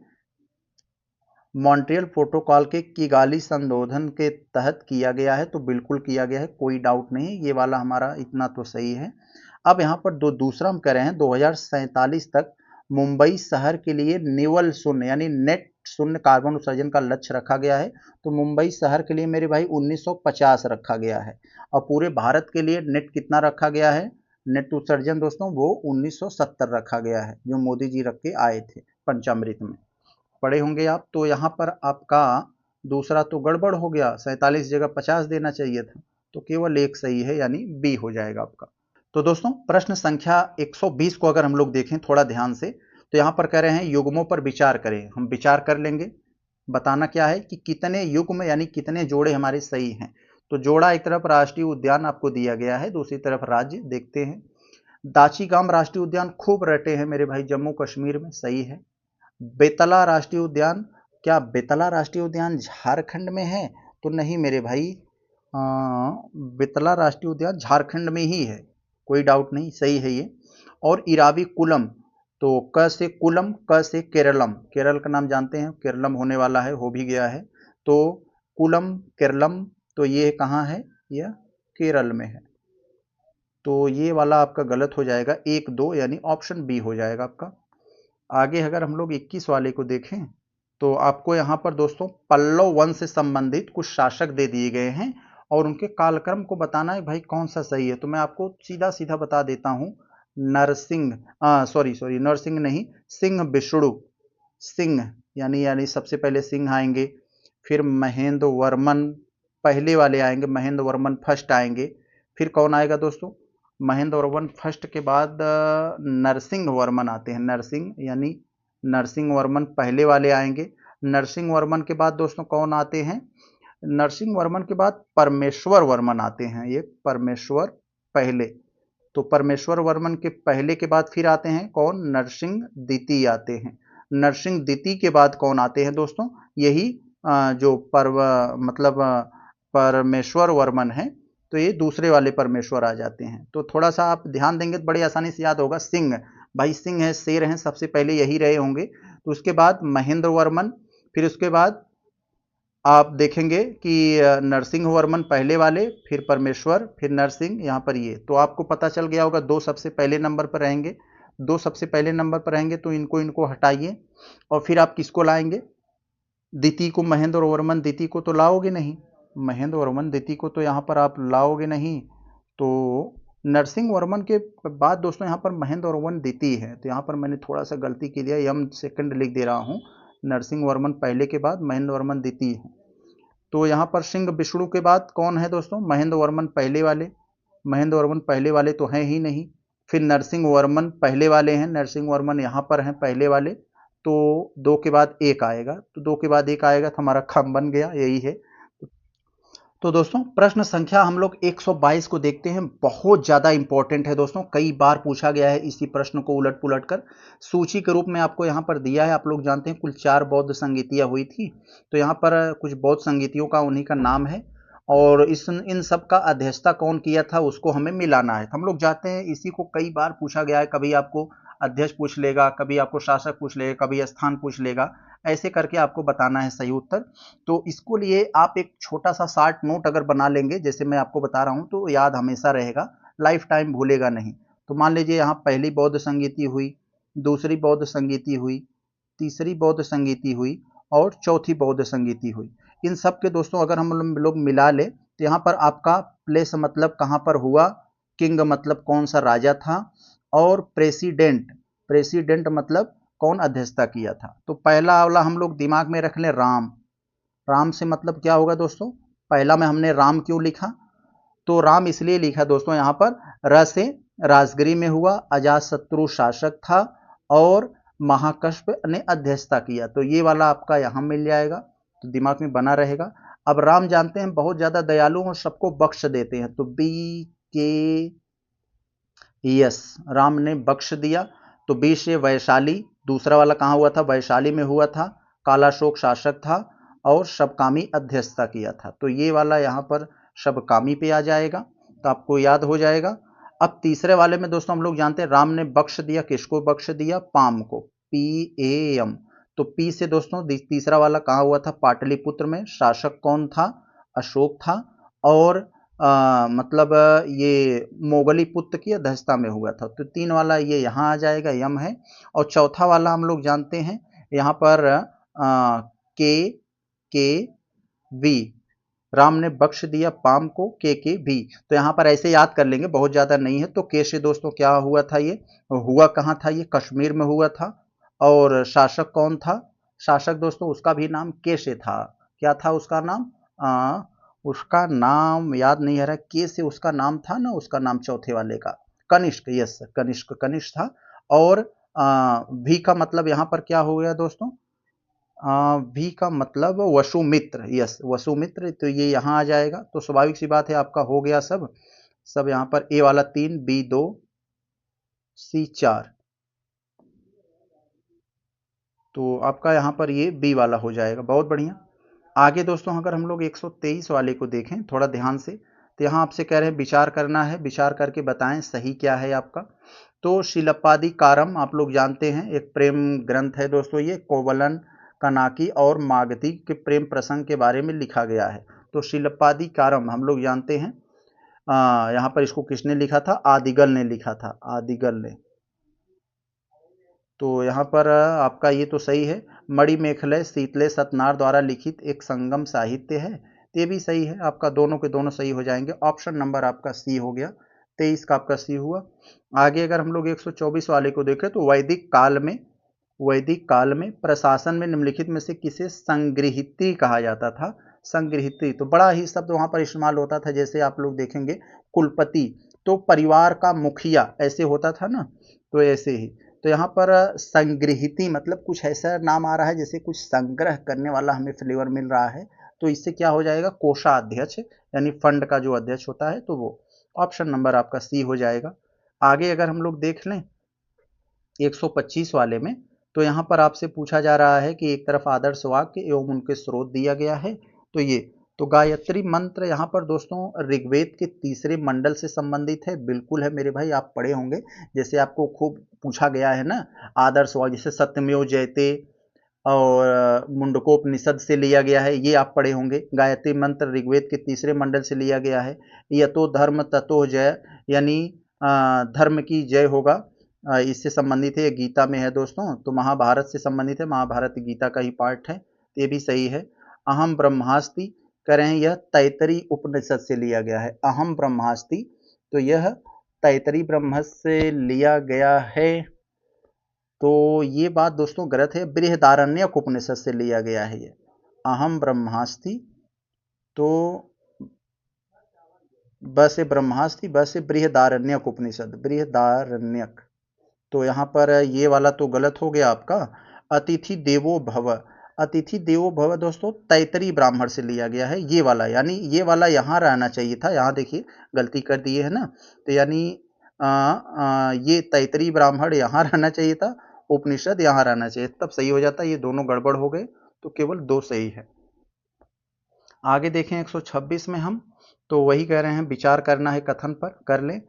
मॉन्ट्रियल प्रोटोकॉल के किगाली संशोधन के तहत किया गया है। तो बिल्कुल किया गया है, कोई डाउट नहीं, ये वाला हमारा इतना तो सही है। अब यहाँ पर दूसरा हम कह रहे हैं 2047 तक मुंबई शहर के लिए निवल शून्य यानी नेट शून्य कार्बन उत्सर्जन का लक्ष्य रखा गया है। तो मुंबई शहर के लिए मेरे भाई 1950 रखा गया है, और पूरे भारत के लिए नेट कितना रखा गया है, नेट उत्सर्जन दोस्तों, वो 1970 रखा गया है, जो मोदी जी रख के आए थे पंचामृत में, पढ़े होंगे आप। तो यहाँ पर आपका दूसरा तो गड़बड़ हो गया, 47 जगह 50 देना चाहिए था, तो केवल एक सही है, यानी बी हो जाएगा आपका। तो दोस्तों प्रश्न संख्या 120 को अगर हम लोग देखें थोड़ा ध्यान से, तो यहाँ पर कह रहे हैं युग्मों पर विचार करें। हम विचार कर लेंगे, बताना क्या है कि कितने युग्म यानी कितने जोड़े हमारे सही हैं। तो जोड़ा एक तरफ राष्ट्रीय उद्यान आपको दिया गया है, दूसरी तरफ राज्य देखते हैं। दाचीगाम राष्ट्रीय उद्यान खूब रटे हैं मेरे भाई, जम्मू कश्मीर में, सही है। बेतला राष्ट्रीय उद्यान, क्या बेतला राष्ट्रीय उद्यान झारखंड में है, तो नहीं मेरे भाई, बेतला राष्ट्रीय उद्यान झारखंड में ही है, कोई डाउट नहीं, सही है ये। और इरावी कुलम, तो क से कुलम, क से केरलम, केरल का नाम जानते हैं, केरलम होने वाला है, हो भी गया है। तो कुलम केरलम, तो ये कहाँ है, यह केरल में है। तो ये वाला आपका गलत हो जाएगा, 1 2 यानी ऑप्शन बी हो जाएगा आपका। आगे अगर हम लोग 21 वाले को देखें, तो आपको यहाँ पर दोस्तों पल्लव वंश से संबंधित कुछ शासक दे दिए गए हैं, और उनके कालक्रम को बताना है भाई कौन सा सही है। तो मैं आपको सीधा सीधा बता देता हूँ। नरसिंह, सॉरी नरसिंह नहीं, सिंह विष्णु, सिंह यानी सबसे पहले सिंह आएंगे, फिर महेंद्र वर्मन पहले वाले आएंगे, महेंद्र वर्मन फर्स्ट आएंगे। फिर कौन आएगा दोस्तों, महेंद्र वर्मन फर्स्ट के बाद नरसिंह वर्मन आते हैं, नरसिंह यानी नरसिंह वर्मन पहले वाले आएंगे। नरसिंह वर्मन के बाद दोस्तों कौन आते हैं, नरसिंह वर्मन के बाद परमेश्वर वर्मन आते हैं, ये परमेश्वर पहले। तो परमेश्वर वर्मन के पहले के बाद फिर आते हैं कौन, नरसिंह द्वितीय आते हैं। नरसिंह द्वितीय के बाद कौन आते हैं दोस्तों, यही जो परमेश्वर वर्मन है, तो ये दूसरे वाले परमेश्वर आ जाते हैं। तो थोड़ा सा आप ध्यान देंगे तो बड़ी आसानी से याद होगा। सिंह, भाई सिंह है, शेर हैं, सबसे पहले यही रहे होंगे। तो उसके बाद महेंद्र वर्मन, फिर उसके बाद आप देखेंगे कि नरसिंह वर्मन पहले वाले, फिर परमेश्वर, फिर नरसिंह, यहाँ पर ये। तो आपको पता चल गया होगा, 2 सबसे पहले नंबर पर रहेंगे, 2 सबसे पहले नंबर पर रहेंगे, तो इनको हटाइए, और फिर आप किसको लाएंगे, द्वितीय को, महेंद्र वर्मन द्वितीय को तो लाओगे नहीं, महेंद्र वर्मन द्वितीय को तो यहाँ पर आप लाओगे नहीं। तो नरसिंह वर्मन के बाद दोस्तों यहाँ पर महेंद्र वर्मन द्वितीय है, तो यहाँ पर मैंने थोड़ा सा गलती की दिया, एम सेकंड लिख दे रहा हूँ, नरसिंह वर्मन पहले के बाद महेंद्र वर्मन द्वितीय है। तो यहाँ पर सिंह विष्णु के बाद कौन है दोस्तों? महेंद्र वर्मन पहले वाले। महेंद्र वर्मन पहले वाले तो हैं ही नहीं। फिर नरसिंह वर्मन पहले वाले हैं, नरसिंह वर्मन यहाँ पर हैं पहले वाले, तो 2 के बाद 1 आएगा, तो 2 के बाद 1 आएगा तो हमारा खम बन गया, यही है। तो दोस्तों प्रश्न संख्या हम लोग 122 को देखते हैं, बहुत ज़्यादा इंपॉर्टेंट है दोस्तों, कई बार पूछा गया है इसी प्रश्न को उलट पुलट कर। सूची के रूप में आपको यहाँ पर दिया है, आप लोग जानते हैं कुल 4 बौद्ध संगीतियाँ हुई थी, तो यहाँ पर कुछ बौद्ध संगीतियों का उन्हीं का नाम है, और इन सब का अध्यक्षता कौन किया था उसको हमें मिलाना है। हम लोग जानते हैं इसी को कई बार पूछा गया है, कभी आपको अध्यक्ष पूछ लेगा, कभी आपको शासक पूछ लेगा, कभी स्थान पूछ लेगा, ऐसे करके आपको बताना है सही उत्तर। तो इसको लिए आप एक छोटा सा शार्ट नोट अगर बना लेंगे, जैसे मैं आपको बता रहा हूँ, तो याद हमेशा रहेगा, लाइफ टाइम भूलेगा नहीं। तो मान लीजिए यहाँ पहली बौद्ध संगीति हुई, दूसरी बौद्ध संगीति हुई, तीसरी बौद्ध संगीति हुई और चौथी बौद्ध संगीति हुई। इन सब के दोस्तों अगर हम लोग मिला ले तो यहाँ पर आपका प्लेस मतलब कहाँ पर हुआ, किंग मतलब कौन सा राजा था, और प्रेसिडेंट, प्रेसिडेंट मतलब कौन अध्यक्षता किया था। तो पहला वाला हम लोग दिमाग में रख लें, राम। राम से मतलब क्या होगा दोस्तों? पहला में हमने राम क्यों लिखा? तो राम इसलिए लिखा दोस्तों यहाँ पर, र से राजगिरी में हुआ, अजातशत्रु शासक था और महाकश्यप ने अध्यक्षता किया, तो ये वाला आपका यहाँ मिल जाएगा, तो दिमाग में बना रहेगा। अब राम जानते हैं बहुत ज्यादा दयालु और सबको बख्श देते हैं, तो बी के यस, राम ने बख्श दिया। तो बी से वैशाली, दूसरा वाला कहाँ हुआ था? वैशाली में हुआ था, कालाशोक शासक था और सबकामी अध्यक्षता किया था, तो ये वाला यहाँ पर सबकामी पे आ जाएगा, तो आपको याद हो जाएगा। अब तीसरे वाले में दोस्तों हम लोग जानते हैं राम ने बख्श दिया, किसको बख्श दिया? पाम को, PAM। तो पी से दोस्तों तीसरा वाला कहाँ हुआ था? पाटलिपुत्र में। शासक कौन था? अशोक था, और मतलब ये मोगली पुत्र की अध्यक्षता में हुआ था, तो 3 वाला ये यहाँ आ जाएगा, यम है। और चौथा वाला हम लोग जानते हैं यहाँ पर के वी, राम ने बख्श दिया पाम को, के भी, तो यहाँ पर ऐसे याद कर लेंगे, बहुत ज्यादा नहीं है। तो के से दोस्तों क्या हुआ था? ये हुआ कहाँ था? ये कश्मीर में हुआ था। और शासक कौन था? शासक दोस्तों उसका भी नाम के से था, क्या था उसका नाम? उसका नाम याद नहीं आ रहा, के से उसका नाम था ना, उसका नाम चौथे वाले का, कनिष्क, यस कनिष्क, कनिष्क था। और भी का मतलब यहाँ पर क्या हो गया दोस्तों? भी का मतलब वसुमित्र, यस वसुमित्र, तो ये यहाँ आ जाएगा। तो स्वाभाविक सी बात है आपका हो गया सब यहाँ पर, ए वाला 3, बी 2, सी 4, तो आपका यहाँ पर ये बी वाला हो जाएगा, बहुत बढ़िया। आगे दोस्तों अगर हम लोग 123 वाले को देखें थोड़ा ध्यान से, तो यहाँ आपसे कह रहे हैं विचार करना है, विचार करके बताएं सही क्या है आपका। तो शिलप्पादिकारम आप लोग जानते हैं एक प्रेम ग्रंथ है दोस्तों, ये कोवलन, कनाकी और मागधी के प्रेम प्रसंग के बारे में लिखा गया है। तो शिलप्पादिकारम हम लोग जानते हैं, यहाँ पर इसको किसने लिखा था? आदिगल ने लिखा था, आदिगल ने। तो यहाँ पर आपका ये तो सही है। मणिमेखलय शीतले सतनार द्वारा लिखित एक संगम साहित्य है, ये भी सही है आपका, दोनों के दोनों सही हो जाएंगे। ऑप्शन नंबर आपका सी हो गया, 23 का आपका सी हुआ। आगे अगर हम लोग 124 वाले को देखें, तो वैदिक काल में प्रशासन में निम्नलिखित में से किसे संगृहित्री कहा जाता था? संगृहित्री, तो बड़ा ही शब्द वहां पर इस्तेमाल होता था, जैसे आप लोग देखेंगे कुलपति, तो परिवार का मुखिया ऐसे होता था ना, तो ऐसे ही। तो यहाँ पर संगृहिती मतलब कुछ ऐसा नाम आ रहा है जैसे कुछ संग्रह करने वाला हमें फ्लेवर मिल रहा है, तो इससे क्या हो जाएगा? कोषाध्यक्ष, यानी फंड का जो अध्यक्ष होता है, तो वो ऑप्शन नंबर आपका सी हो जाएगा। आगे अगर हम लोग देख लें 125 वाले में, तो यहाँ पर आपसे पूछा जा रहा है कि एक तरफ आदर्श वाक्य एवं उनके स्रोत दिया गया है, तो ये तो गायत्री मंत्र यहाँ पर दोस्तों ऋग्वेद के तीसरे मंडल से संबंधित है, बिल्कुल है मेरे भाई, आप पढ़े होंगे, जैसे आपको खूब पूछा गया है ना आदर्श वाक्य, जैसे सत्यमेव जयते और मुंडकोपनिषद से लिया गया है, ये आप पढ़े होंगे। गायत्री मंत्र ऋग्वेद के तीसरे मंडल से लिया गया है। यतो धर्म ततो जय, यानी धर्म की जय होगा, इससे संबंधित है, गीता में है दोस्तों, तो महाभारत से संबंधित है, महाभारत गीता का ही पार्ट है, ये भी सही है। अहम ब्रह्मास्ति कह रहे हैं, यह तैतरी उपनिषद से लिया गया है, अहम ब्रह्मास्ति, तो यह तैतरी ब्रह्म से लिया गया है। तो ये बात दोस्तों गलत है, बृहदारण्यक उपनिषद से लिया गया है ये, अहम ब्रह्मास्ति, तो बस ब्रह्मास्ति, बस बृहदारण्यक उपनिषद, बृहदारण्यक। तो यहाँ पर ये वाला तो गलत हो गया आपका। अतिथि देवो भव, अतिथि देवो भव दोस्तों तैतरी ब्राह्मण से लिया गया है ये वाला, यानी ये वाला यहाँ रहना चाहिए था, यहाँ देखिए गलती कर दिए है ना, तो यानी ये तैतरी ब्राह्मण यहाँ रहना चाहिए था, उपनिषद यहाँ रहना चाहिए, तब सही हो जाता। ये दोनों गड़बड़ हो गए, तो केवल 2 सही है। आगे देखें 126 में हम, तो वही कह रहे हैं विचार करना है कथन पर, कर लें।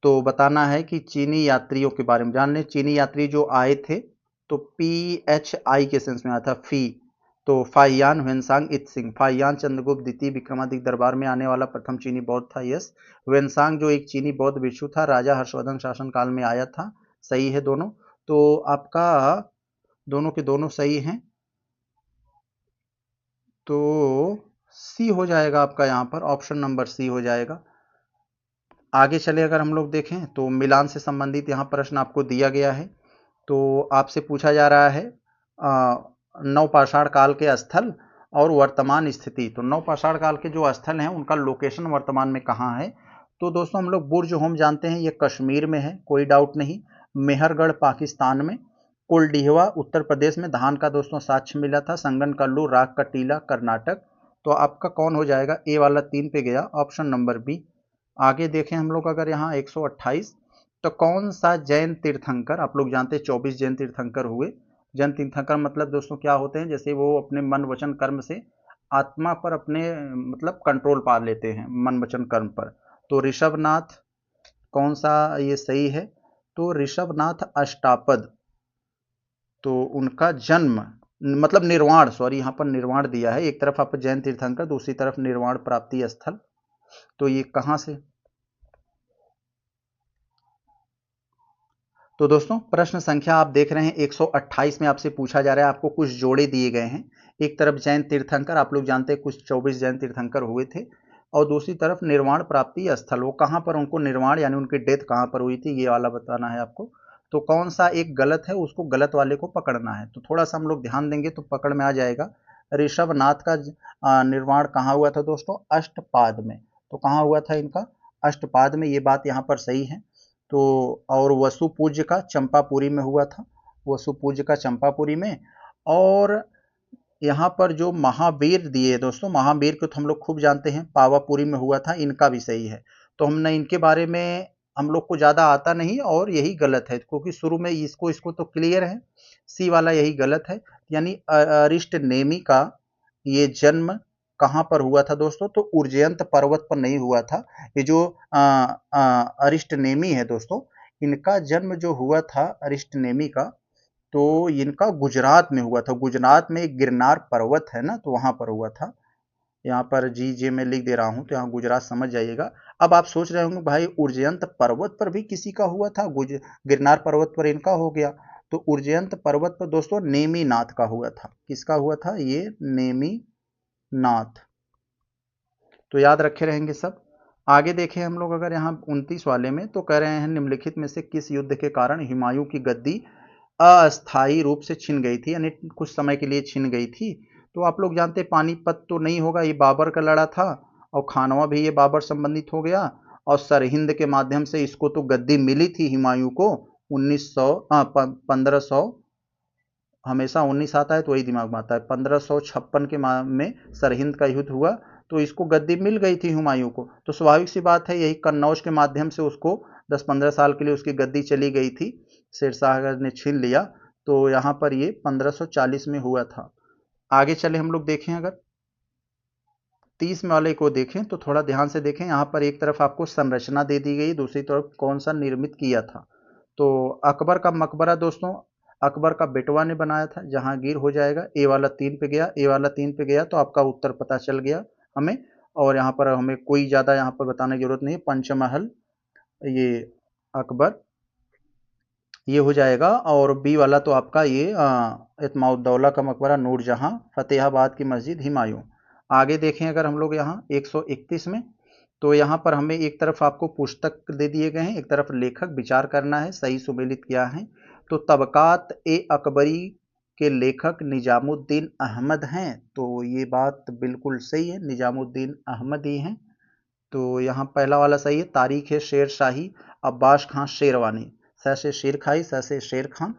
तो बताना है कि चीनी यात्रियों के बारे में जान लें। चीनी यात्री जो आए थे तो PHI के सेंस में आया था, फी, तो फाहियान ह्वेनसांग इत्सिंग, फाहियान चंद्रगुप्त द्वितीय विक्रमादित्य दरबार में आने वाला प्रथम चीनी बौद्ध था, यस। ह्वेनसांग जो एक चीनी बौद्ध भिक्षु था, राजा हर्षवर्धन शासन काल में आया था, सही है दोनों। तो आपका दोनों के दोनों सही हैं, तो सी हो जाएगा आपका, यहाँ पर ऑप्शन नंबर सी हो जाएगा। आगे चले अगर हम लोग देखें तो मिलान से संबंधित यहाँ प्रश्न आपको दिया गया है। तो आपसे पूछा जा रहा है नवपाषाण काल के स्थल और वर्तमान स्थिति। तो नवपाषाण काल के जो स्थल हैं उनका लोकेशन वर्तमान में कहाँ है। तो दोस्तों हम लोग बुर्ज होम जानते हैं, ये कश्मीर में है, कोई डाउट नहीं। मेहरगढ़ पाकिस्तान में, कुलडीहवा उत्तर प्रदेश में धान का दोस्तों साक्ष्य मिला था, संगन कल्लू राग का टीला कर्नाटक। तो आपका कौन हो जाएगा, ए वाला 3 पे गया, ऑप्शन नंबर बी। आगे देखें हम लोग अगर यहाँ 128, तो कौन सा जैन तीर्थंकर, आप लोग जानते हैं 24 जैन तीर्थंकर हुए। जैन तीर्थंकर मतलब दोस्तों क्या होते हैं, जैसे वो अपने मन वचन कर्म से आत्मा पर अपने मतलब कंट्रोल पा लेते हैं मन वचन कर्म पर। तो ऋषभनाथ कौन सा ये सही है, तो ऋषभनाथ अष्टापद, तो उनका जन्म मतलब निर्वाण, सॉरी यहाँ पर निर्वाण दिया है, एक तरफ आप जैन तीर्थंकर दूसरी तरफ निर्वाण प्राप्ति स्थल, तो ये कहाँ से। तो दोस्तों प्रश्न संख्या आप देख रहे हैं 128 में आपसे पूछा जा रहा है, आपको कुछ जोड़े दिए गए हैं। एक तरफ जैन तीर्थंकर, आप लोग जानते हैं कुछ 24 जैन तीर्थंकर हुए थे, और दूसरी तरफ निर्वाण प्राप्ति स्थल, वो कहाँ पर उनको निर्वाण यानी उनकी डेथ कहाँ पर हुई थी, ये वाला बताना है आपको। तो कौन सा एक गलत है, उसको गलत वाले को पकड़ना है। तो थोड़ा सा हम लोग ध्यान देंगे तो पकड़ में आ जाएगा। ऋषभनाथ का निर्माण कहाँ हुआ था दोस्तों, अष्टपाद में। तो कहाँ हुआ था इनका, अष्टपाद में, ये बात यहाँ पर सही है। तो और वसु पूज्य का चंपापुरी में हुआ था, वसु पूज्य का चंपापुरी में। और यहाँ पर जो महावीर दिए दोस्तों, महावीर को तो हम लोग खूब जानते हैं, पावापुरी में हुआ था, इनका भी सही है। तो हमने इनके बारे में हम लोग को ज़्यादा आता नहीं और यही गलत है, क्योंकि शुरू में इसको तो क्लियर है, सी वाला यही गलत है। यानी अरिष्ट नेमी का ये जन्म कहाँ पर हुआ था दोस्तों, तो उज्जैन पर्वत पर नहीं हुआ था। ये जो अरिष्ट नेमी है दोस्तों, इनका जन्म जो हुआ था अरिष्ट नेमी का, तो इनका गुजरात में हुआ था। गुजरात में एक गिरनार पर्वत है ना, तो वहां पर हुआ था। यहाँ पर जी जे मैं लिख दे रहा हूँ, तो यहाँ गुजरात समझ जाइएगा। अब आप सोच रहे होंगे भाई उज्जैन पर्वत पर भी किसी का हुआ था, गिरनार पर्वत पर इनका हो गया। तो उज्जैन पर्वत पर दोस्तों नेमी नाथ का हुआ था। किसका हुआ था, ये नेमी नाथ। तो याद रखे रहेंगे सब। आगे देखें हम लोग अगर यहाँ 29 वाले में, तो कह रहे हैं निम्नलिखित में से किस युद्ध के कारण हुमायूं की गद्दी अस्थायी रूप से छिन गई थी, यानी कुछ समय के लिए छिन गई थी। तो आप लोग जानते हैं पानीपत तो नहीं होगा, ये बाबर का लड़ा था, और खानवा भी ये बाबर संबंधित हो गया। और सरहिंद के माध्यम से इसको तो गद्दी मिली थी हुमायूं को 1500, हमेशा 19 आता है तो वही दिमाग में आता है, 1556 के में सरहिंद का युद्ध हुआ, तो इसको गद्दी मिल गई थी हुमायूं को। तो स्वाभाविक सी बात है, यही कन्नौज के माध्यम से उसको 10-15 साल के लिए उसकी गद्दी चली गई थी, शेरशाह ने छीन लिया। तो यहाँ पर ये 1540 में हुआ था। आगे चले हम लोग देखें, अगर 30 वाले को देखें तो थोड़ा ध्यान से देखें। यहाँ पर एक तरफ आपको संरचना दे दी गई, दूसरी तरफ कौन सा निर्मित किया था। तो अकबर का मकबरा दोस्तों अकबर का बेटवा ने बनाया था, जहांगीर हो जाएगा। ए वाला 3 पे गया, ए वाला 3 पे गया, तो आपका उत्तर पता चल गया हमें। और यहाँ पर हमें कोई ज़्यादा यहाँ पर बताने की जरूरत नहीं है। पंचमहल ये अकबर, ये हो जाएगा। और बी वाला तो आपका ये इत्माउद्दौला का मकबरा नूरजहां, फतेहाबाद की मस्जिद हुमायूं। आगे देखें अगर हम लोग यहाँ 131 में, तो यहाँ पर हमें एक तरफ आपको पुस्तक दे दिए गए हैं, एक तरफ लेखक, विचार करना है, सही सुमेलित क्या है। तो तबकात ए अकबरी के लेखक निजामुद्दीन अहमद हैं, तो ये बात बिल्कुल सही है, निजामुद्दीन अहमद ही हैं। तो यहाँ पहला वाला सही है। तारीख है शेर शाही, अब्बास खां शेरवानी, स से शेर खाई, स से शेर खान,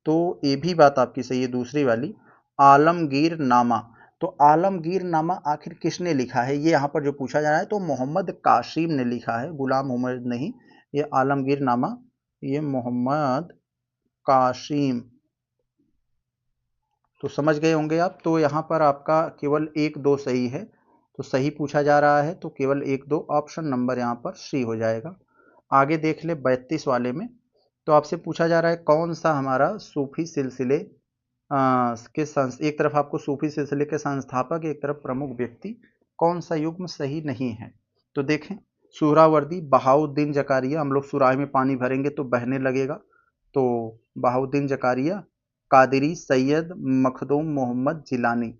तो ये भी बात आपकी सही है। दूसरी वाली आलमगीर नामा, तो आलमगीर नामा आखिर किसने लिखा है, ये यहाँ पर जो पूछा जा रहा है, तो मोहम्मद कासिम ने लिखा है, गुलाम मोहम्मद नहीं। ये आलमगीर नामा ये मोहम्मद कासिम, तो समझ गए होंगे आप। तो यहाँ पर आपका केवल 1-2 सही है, तो सही पूछा जा रहा है तो केवल 1-2 ऑप्शन नंबर यहाँ पर सी हो जाएगा। आगे देख ले 32 वाले में, तो आपसे पूछा जा रहा है कौन सा हमारा सूफी सिलसिले एक तरफ आपको सूफी सिलसिले के संस्थापक, एक तरफ प्रमुख व्यक्ति, कौन सा युग्म सही नहीं है। तो देखें सुहरावर्दी, बहाउद्दीन जकारिया, हम लोग सुराही में पानी भरेंगे तो बहने लगेगा, तो बहाउद्दीन जकारिया, कादरी सैयद मखदूम मोहम्मद जिलानी,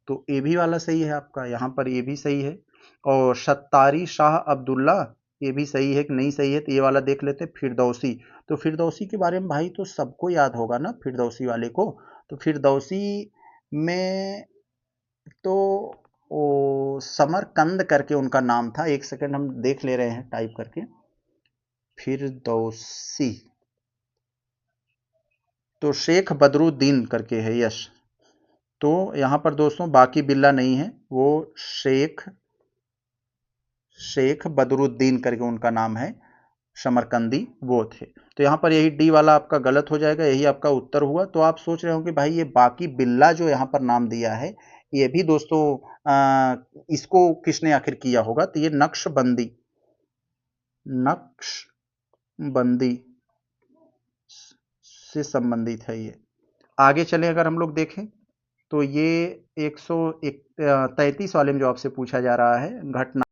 तो ए भी वाला सही है आपका, यहाँ पर ये भी सही है। और सत्तारी शाह अब्दुल्ला, ये भी सही है कि नहीं सही है, तो ये वाला देख लेते हैं। फिरदौसी, तो फिरदौसी के बारे में भाई तो सबको याद होगा ना फिरदौसी वाले को, तो फिरदौसी में तो ओ समरकंद करके उनका नाम था, एक सेकंड हम देख ले रहे हैं टाइप करके, फिरदौसी तो शेख बदरुद्दीन करके है, यश। तो यहाँ पर दोस्तों बाकी बिल्ला नहीं है, वो शेख बदरुद्दीन करके उनका नाम है, समरकंदी वो थे। तो यहाँ पर यही डी वाला आपका गलत हो जाएगा, यही आपका उत्तर हुआ। तो आप सोच रहे हो कि भाई ये बाकी बिल्ला जो यहाँ पर नाम दिया है, ये भी दोस्तों इसको किसने आखिर किया होगा, तो ये नक्शबंदी से संबंधित है ये। आगे चलें अगर हम लोग देखें, तो ये 133 वाले में जो आपसे पूछा जा रहा है, घटना